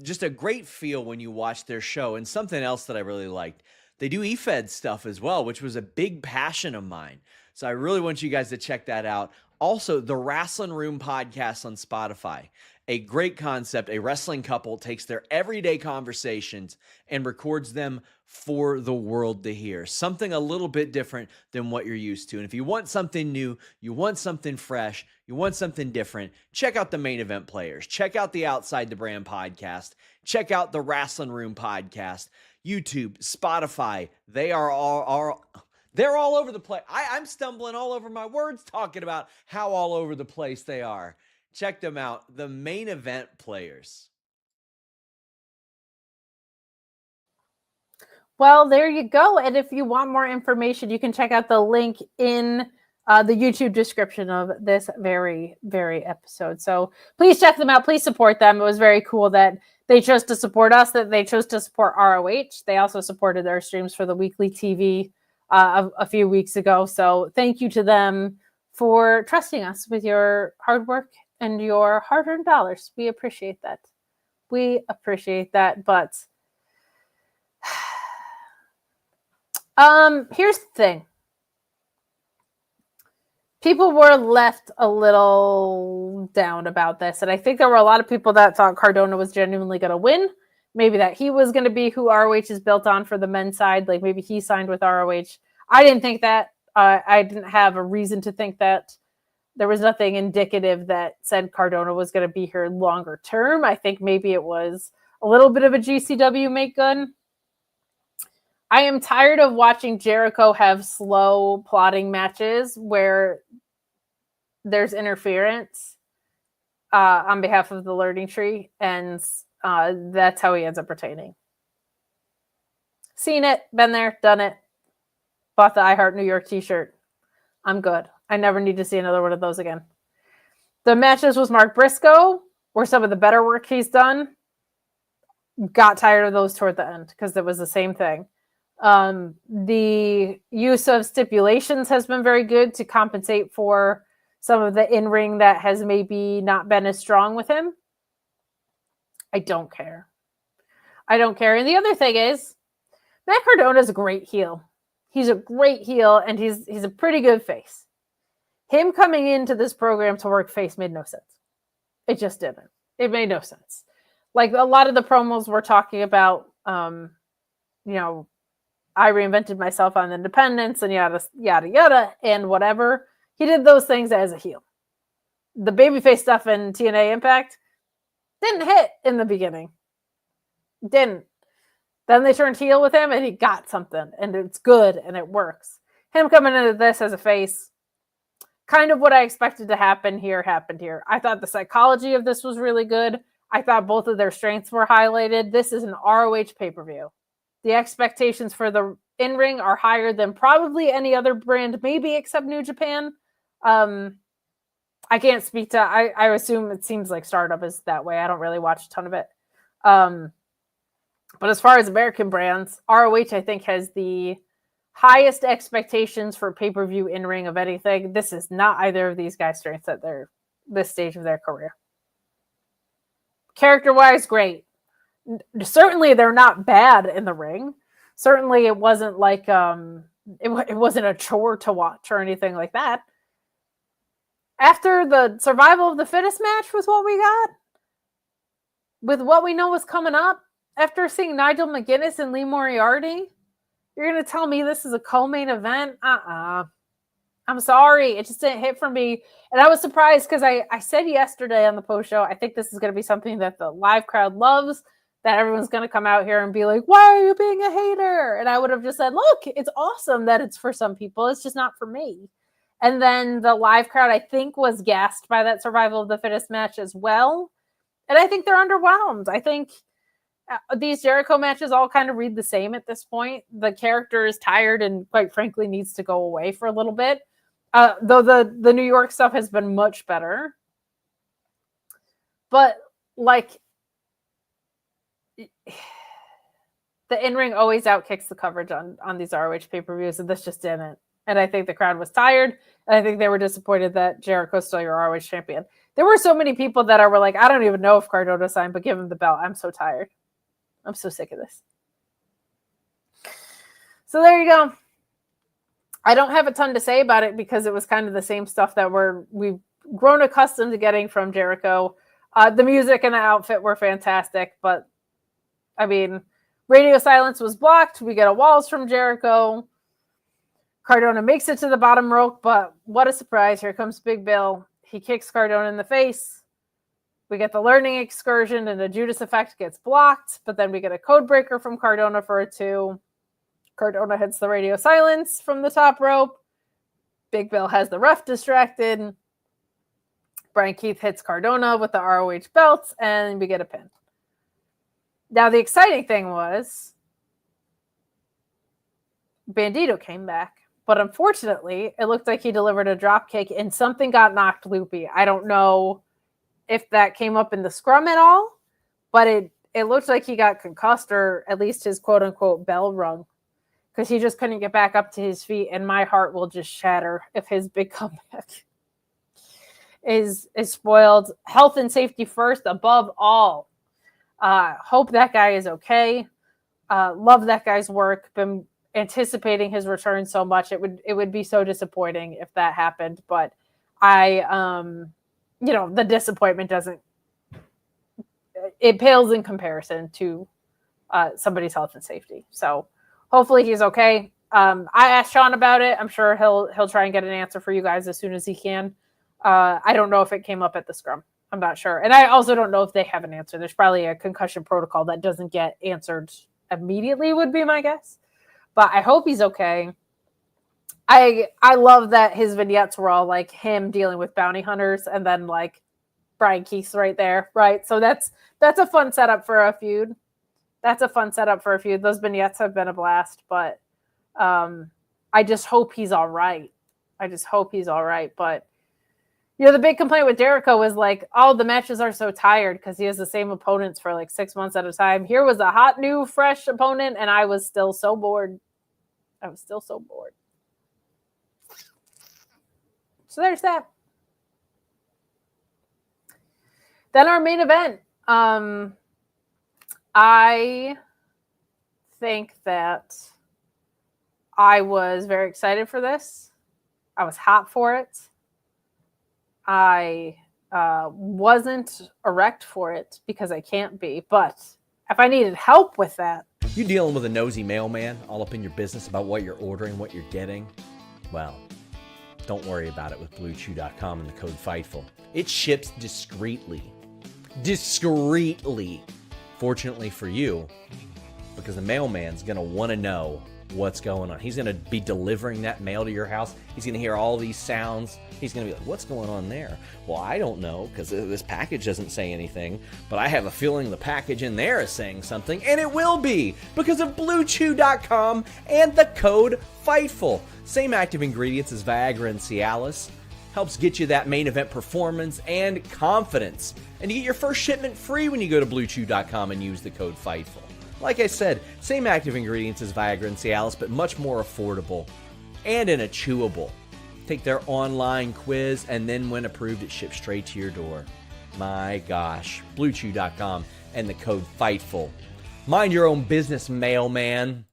just a great feel when you watch their show. And something else that I really liked, they do eFed stuff as well, which was a big passion of mine. So I really want you guys to check that out. Also, the Wrestling Room podcast on Spotify. A great concept. A wrestling couple takes their everyday conversations and records them for the world to hear. Something a little bit different than what you're used to. And if you want something new, you want something fresh, you want something different, check out the Main Event Players. Check out the Outside the Brand podcast. Check out the Wrestling Room podcast. YouTube, Spotify, they're all over the place. I'm stumbling all over my words talking about how all over the place they are. Check them out, the Main Event Players. Well, there you go. And if you want more information, you can check out the link in the YouTube description of this very, very episode. So please check them out. Please support them. It was very cool that they chose to support us, that they chose to support ROH. They also supported our streams for the weekly TV a few weeks ago. So thank you to them for trusting us with your hard work and your hard-earned dollars. We appreciate that. We appreciate that. But here's the thing. People were left a little down about this. And I think there were a lot of people that thought Cardona was genuinely going to win. Maybe that he was going to be who ROH is built on for the men's side. Like maybe he signed with ROH. I didn't think that. I didn't have a reason to think that. There was nothing indicative that said Cardona was going to be here longer term. I think maybe it was a little bit of a GCW make gun. I am tired of watching Jericho have slow plotting matches where there's interference on behalf of the learning tree, and that's how he ends up retaining. Seen it, been there, done it. Bought the I Heart New York t-shirt. I'm good. I never need to see another one of those again. The matches with Mark Briscoe were some of the better work he's done. Got tired of those toward the end because it was the same thing. The use of stipulations has been very good to compensate for some of the in-ring that has maybe not been as strong with him. I don't care. I don't care. And the other thing is, Matt Cardona is a great heel. He's a great heel, and he's a pretty good face. Him coming into this program to work face made no sense. It just didn't. It made no sense. Like a lot of the promos were talking about, I reinvented myself on Independence and yada, yada, yada, and whatever. He did those things as a heel. The babyface stuff in TNA Impact didn't hit in the beginning. Didn't. Then they turned heel with him, and he got something, and it's good, and it works. Him coming into this as a face, kind of what I expected to happen here happened here. I thought the psychology of this was really good. I thought both of their strengths were highlighted. This is an ROH pay-per-view. The expectations for the in-ring are higher than probably any other brand, maybe except New Japan. I can't speak to, I assume it seems like Startup is that way. I don't really watch a ton of it. But as far as American brands, ROH, I think, has the highest expectations for pay-per-view in-ring of anything. This is not either of these guys' strengths at this stage of their career. Character-wise, great. Certainly, they're not bad in the ring. Certainly, it wasn't like it wasn't a chore to watch or anything like that. After the survival of the fittest match was what we got, with what we know was coming up, after seeing Nigel McGuinness and Lee Moriarty, you're going to tell me this is a co-main event? I'm sorry. It just didn't hit for me. And I was surprised because I said yesterday on the post show, I think this is going to be something that the live crowd loves, that everyone's going to come out here and be like, why are you being a hater? And I would have just said, look, it's awesome that it's for some people. It's just not for me. And then the live crowd, I think, was gassed by that survival of the fittest match as well. And I think they're underwhelmed. I think these Jericho matches all kind of read the same at this point. The character is tired and, quite frankly, needs to go away for a little bit. Though the New York stuff has been much better. But, like, the in-ring always outkicks the coverage on these ROH pay-per-views, and this just didn't. And I think the crowd was tired, and I think they were disappointed that Jericho's still your ROH champion. There were so many people that were like, I don't even know if Cardona signed, but give him the belt. I'm so tired. I'm so sick of this. So there you go. I don't have a ton to say about it because it was kind of the same stuff that we've grown accustomed to getting from Jericho. The music and the outfit were fantastic, but I mean, radio silence was blocked. We get a waltz from Jericho. Cardona makes it to the bottom rope, but what a surprise. Here comes Big Bill. He kicks Cardona in the face. We get the learning excursion, and the Judas effect gets blocked, but then we get a code breaker from Cardona for a 2. Cardona hits the radio silence from the top rope. Big Bill has the ref distracted. Brian Keith hits Cardona with the ROH belts, and we get a pin. Now, the exciting thing was Bandito came back, but unfortunately, it looked like he delivered a drop kick, and something got knocked loopy. I don't know if that came up in the scrum at all, but it looked like he got concussed, or at least his quote-unquote bell rung, because he just couldn't get back up to his feet, and my heart will just shatter if his big comeback is spoiled. Health and safety first, above all. Hope that guy is okay. Love that guy's work. Been anticipating his return so much. It would be so disappointing if that happened, but the disappointment it pales in comparison to somebody's health and safety. So hopefully he's okay. I asked Sean about it. I'm sure he'll try and get an answer for you guys as soon as he can. I don't know if it came up at the scrum. I'm not sure. And I also don't know if they have an answer. There's probably a concussion protocol that doesn't get answered immediately, would be my guess. But I hope he's okay. I love that his vignettes were all like him dealing with bounty hunters, and then like Brian Keith's right there, right? So that's a fun setup for a feud. Those vignettes have been a blast, but I just hope he's all right. But the big complaint with Jericho is like, oh, the matches are so tired because he has the same opponents for like 6 months at a time. Here was a hot, new, fresh opponent, and I was still so bored. So there's that. Then our main event. I think that I was very excited for this. I was hot for it. I wasn't erect for it because I can't be, but if I needed help with that. You dealing with a nosy mailman all up in your business about what you're ordering, what you're getting? Well, don't worry about it with BlueChew.com and the code FIGHTFUL. It ships discreetly Fortunately for you, because the mailman's going to want to know what's going on. He's going to be delivering that mail to your house. He's going to hear all these sounds. He's going to be like, what's going on there? Well, I don't know, because this package doesn't say anything, but I have a feeling the package in there is saying something, and it will be, because of BlueChew.com and the code FIGHTFUL. Same active ingredients as Viagra and Cialis. Helps get you that main event performance and confidence. And you get your first shipment free when you go to BlueChew.com and use the code FIGHTFUL. Like I said, same active ingredients as Viagra and Cialis, but much more affordable and in a chewable. Take their online quiz, and then when approved, it ships straight to your door. My gosh. BlueChew.com and the code FIGHTFUL. Mind your own business, mailman.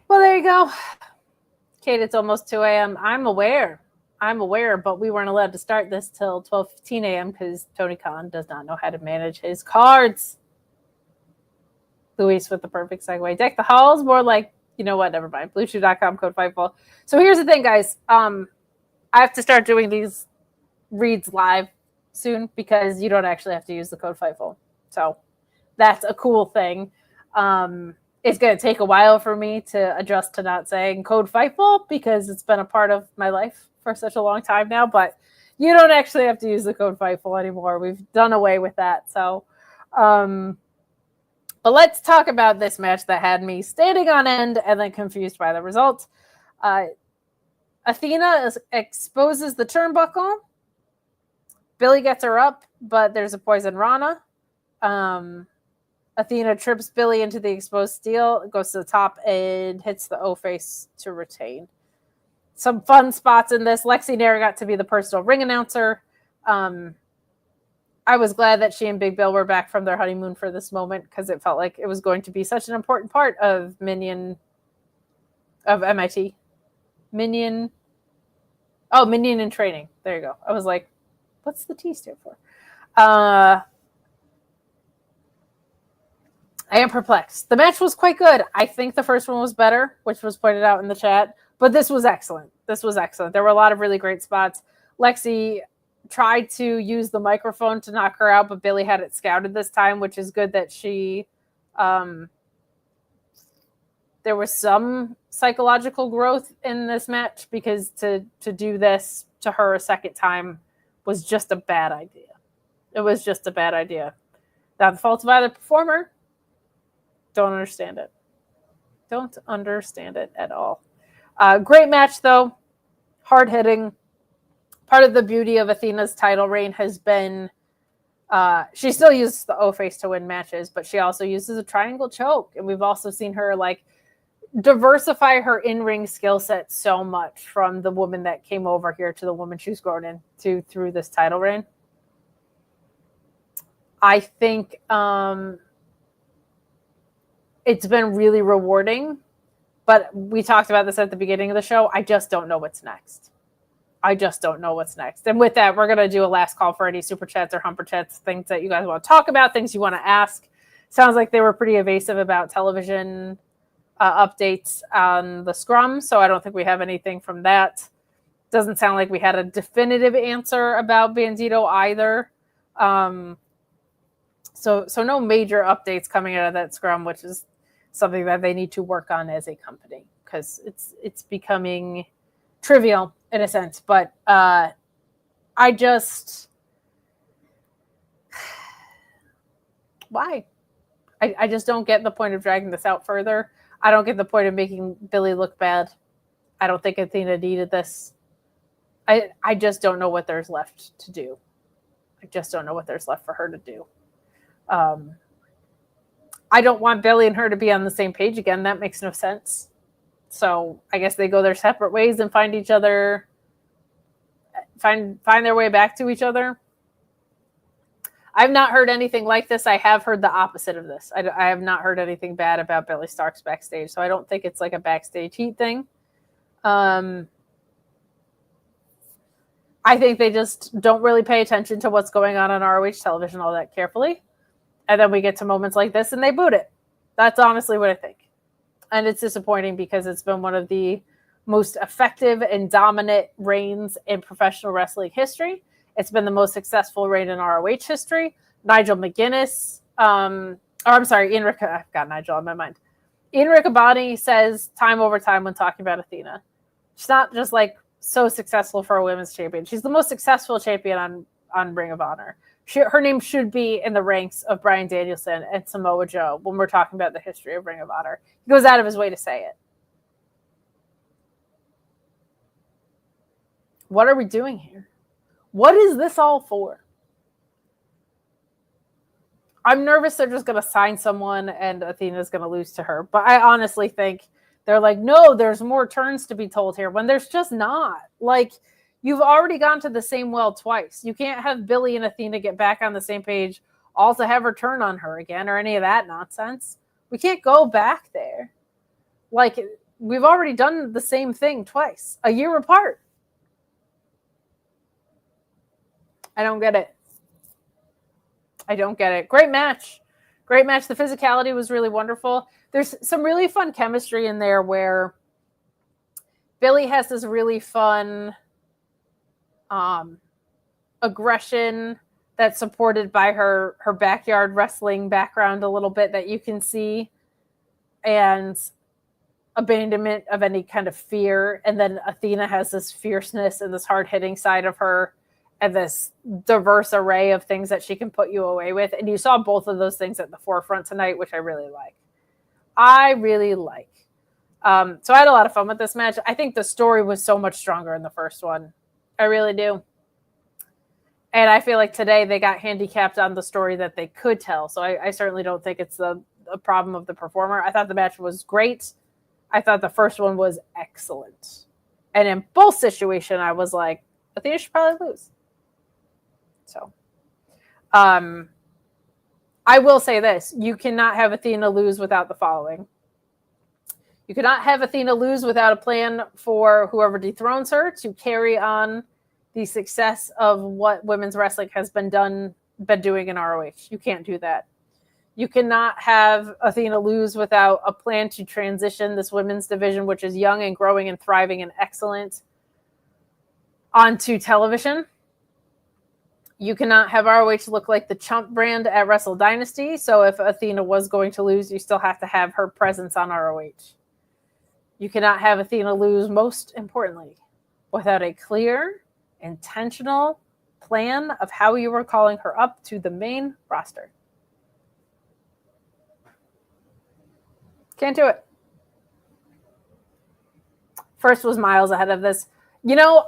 Well, there you go. Kate, it's almost 2 a.m. I'm aware, but we weren't allowed to start this till 12:15 a.m. because Tony Khan does not know how to manage his cards. Luis with the perfect segue. Deck the halls, more like, you know what, never mind. BlueChew.com, code FIGHTFUL. So here's the thing, guys. I have to start doing these reads live soon because you don't actually have to use the code FIGHTFUL. So that's a cool thing. It's going to take a while for me to adjust to not saying code FIGHTFUL because it's been a part of my life for such a long time now, but you don't actually have to use the code FIGHTFUL anymore. We've done away with that. So, but let's talk about this match that had me standing on end and then confused by the result. Athena exposes the turnbuckle. Billie gets her up, but there's a poison Rana. Athena trips Billie into the exposed steel, goes to the top, and hits the O-face to retain. Some fun spots in this. Lexi never got to be the personal ring announcer. I was glad that she and Big Bill were back from their honeymoon for this moment because it felt like it was going to be such an important part of MIT. Minion in training. There you go. I was like, what's the T stand for? I am perplexed. The match was quite good. I think the first one was better, which was pointed out in the chat. But this was excellent. There were a lot of really great spots. Lexi tried to use the microphone to knock her out, but Billie had it scouted this time, which is good that she... there was some psychological growth in this match because to do this to her a second time was just a bad idea. It was just a bad idea. Not the fault of either performer. Don't understand it. Don't understand it at all. Great match, though. Hard-hitting. Part of the beauty of Athena's title reign has been she still uses the O-face to win matches, but she also uses a triangle choke. And we've also seen her diversify her in-ring skill set so much from the woman that came over here to the woman she's grown into through this title reign. I think it's been really rewarding, but we talked about this at the beginning of the show. I just don't know what's next. And with that, we're going to do a last call for any super chats or humper chats, things that you guys want to talk about, things you want to ask. Sounds like they were pretty evasive about television updates on the scrum, so I don't think we have anything from that. Doesn't sound like we had a definitive answer about Bandito either. So no major updates coming out of that scrum, which is something that they need to work on as a company because it's becoming trivial in a sense. But I just why? I just don't get the point of dragging this out further. I don't get the point of making Billie look bad. I don't think Athena needed this. I just don't know what there's left to do. I just don't know what there's left for her to do. I don't want Billie and her to be on the same page again. That makes no sense. So I guess they go their separate ways and find each other, find their way back to each other. I've not heard anything like this. I have heard the opposite of this. I have not heard anything bad about Billie Starkz backstage. So I don't think it's like a backstage heat thing. I think they just don't really pay attention to what's going on ROH television all that carefully. And then we get to moments like this and they boot it. That's honestly what I think. And it's disappointing because it's been one of the most effective and dominant reigns in professional wrestling history. It's been the most successful reign in ROH history. Nigel McGuinness, Ian Rick, I've got Nigel on my mind. Ian Riccaboni says time over time when talking about Athena, she's not just like so successful for a women's champion. She's the most successful champion on Ring of Honor. Her name should be in the ranks of Bryan Danielson and Samoa Joe when we're talking about the history of Ring of Honor. He goes out of his way to say it. What are we doing here? What is this all for? I'm nervous they're just going to sign someone and Athena's going to lose to her. But I honestly think they're like, no, there's more turns to be told here, when there's just not. Like, you've already gone to the same well twice. You can't have Billie and Athena get back on the same page, all to have her turn on her again or any of that nonsense. We can't go back there. Like, we've already done the same thing twice, a year apart. I don't get it. Great match. The physicality was really wonderful. There's some really fun chemistry in there where Billie has this really fun aggression that's supported by her backyard wrestling background a little bit that you can see, and abandonment of any kind of fear. And then Athena has this fierceness and this hard-hitting side of her, and this diverse array of things that she can put you away with. And you saw both of those things at the forefront tonight, which I really like. So I had a lot of fun with this match. I think the story was so much stronger in the first one. I really do. And I feel like today they got handicapped on the story that they could tell. So I certainly don't think it's a problem of the performer. I thought the match was great. I thought the first one was excellent. And in both situations, I was like, Athena should probably lose. So, I will say this. You cannot have Athena lose without the following. You cannot have Athena lose without a plan for whoever dethrones her to carry on the success of what women's wrestling has been doing in ROH. You can't do that. You cannot have Athena lose without a plan to transition this women's division, which is young and growing and thriving and excellent, onto television. You cannot have ROH look like the chump brand at Wrestle Dynasty. So if Athena was going to lose, you still have to have her presence on ROH. You cannot have Athena lose, most importantly, without a clear, intentional plan of how you were calling her up to the main roster. Can't do it. First was miles ahead of this. You know,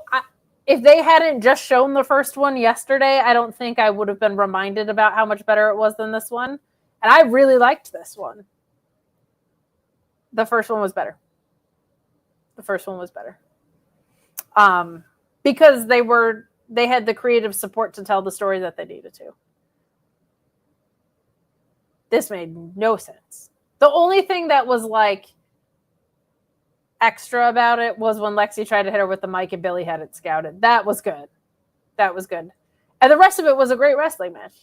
if they hadn't just shown the first one yesterday, I don't think I would have been reminded about how much better it was than this one. And I really liked this one. The first one was better. Because they had the creative support to tell the story that they needed to. This made no sense. The only thing that was like extra about it was when Lexi tried to hit her with the mic and Billie had it scouted. That was good. And the rest of it was a great wrestling match.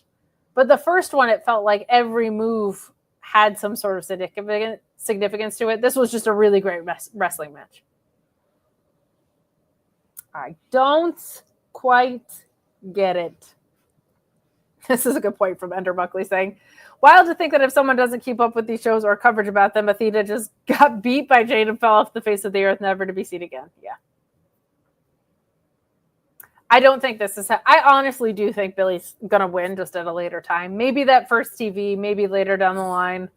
But the first one, it felt like every move had some sort of significance to it. This was just a really great wrestling match. I don't quite get it. This is a good point from Ender Buckley saying, wild to think that if someone doesn't keep up with these shows or coverage about them, Athena just got beat by Jade and fell off the face of the earth, never to be seen again. Yeah. I don't think this is... I honestly do think Billie's going to win just at a later time. Maybe that first TV, maybe later down the line.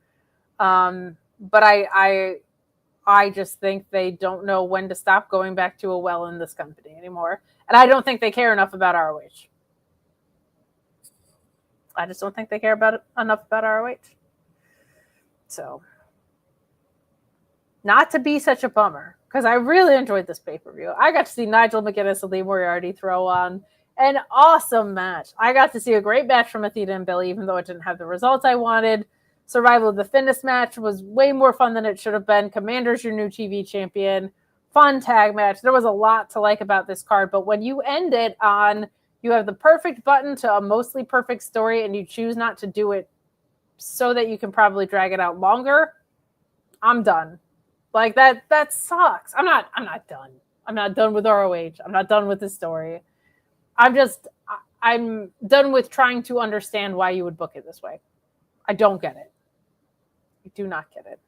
But I just think they don't know when to stop going back to a well in this company anymore. And I don't think they care enough about ROH. I just don't think they care enough about ROH. So, not to be such a bummer, because I really enjoyed this pay-per-view. I got to see Nigel McGuinness and Lee Moriarty throw on an awesome match. I got to see a great match from Athena and Billie, even though it didn't have the results I wanted. Survival of the Fittest match was way more fun than it should have been. Komander's your new TV champion. Fun tag match. There was a lot to like about this card, but when you end it on... you have the perfect button to a mostly perfect story, and you choose not to do it so that you can probably drag it out longer. I'm done. Like that sucks. I'm not done. I'm not done with ROH. I'm not done with this story. I'm done with trying to understand why you would book it this way. I don't get it. I do not get it.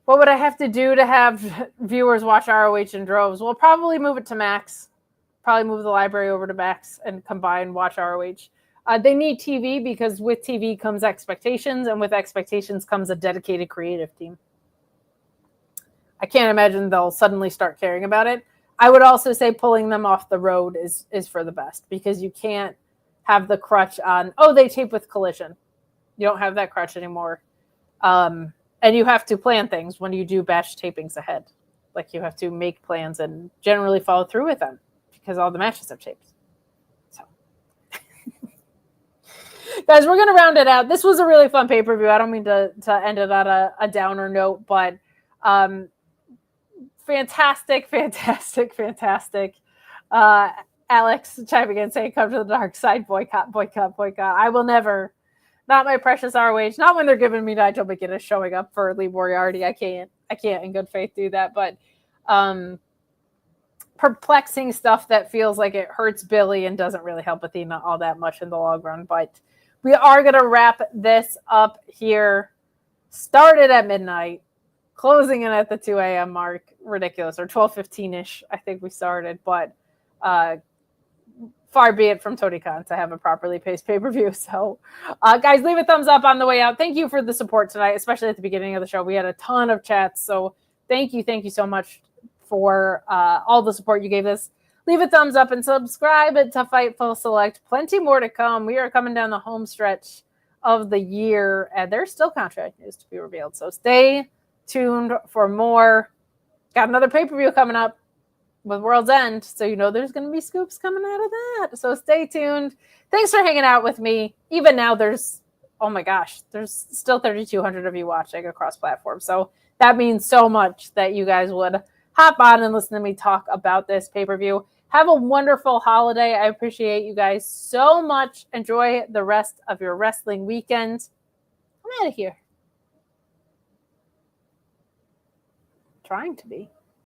What would I have to do to have viewers watch ROH in droves? Well, probably move it to Max. Probably move the library over to Max and combine watch ROH. They need TV because with TV comes expectations, and with expectations comes a dedicated creative team. I can't imagine they'll suddenly start caring about it. I would also say pulling them off the road is for the best, because you can't have the crutch on, they tape with Collision. You don't have that crutch anymore. And you have to plan things when you do batch tapings ahead. Like, you have to make plans and generally follow through with them because all the matches have taped. So, guys, we're going to round it out. This was a really fun pay-per-view. I don't mean to end it on a downer note, but fantastic. Alex chiming in saying, come to the dark side, boycott. I will never. Not my precious ROH. Not when they're giving me Nigel McGuinness showing up for Lee Moriarty. I can't in good faith do that. But perplexing stuff that feels like it hurts Billie and doesn't really help Athena all that much in the long run. But we are going to wrap this up here. Started at midnight, closing in at the 2 a.m. mark. Ridiculous. Or 12:15-ish, I think we started. But far be it from Tony Khan to have a properly paced pay-per-view. So, guys, leave a thumbs up on the way out. Thank you for the support tonight, especially at the beginning of the show. We had a ton of chats, so thank you so much for all the support you gave us. Leave a thumbs up and subscribe to Fightful Select. Plenty more to come. We are coming down the home stretch of the year, and there's still contract news to be revealed. So stay tuned for more. Got another pay-per-view coming up with World's End, so you know there's going to be scoops coming out of that. So stay tuned. Thanks for hanging out with me. Even now, there's still 3,200 of you watching across platforms. So that means so much that you guys would hop on and listen to me talk about this pay-per-view. Have a wonderful holiday. I appreciate you guys so much. Enjoy the rest of your wrestling weekend. I'm out of here. Trying to be.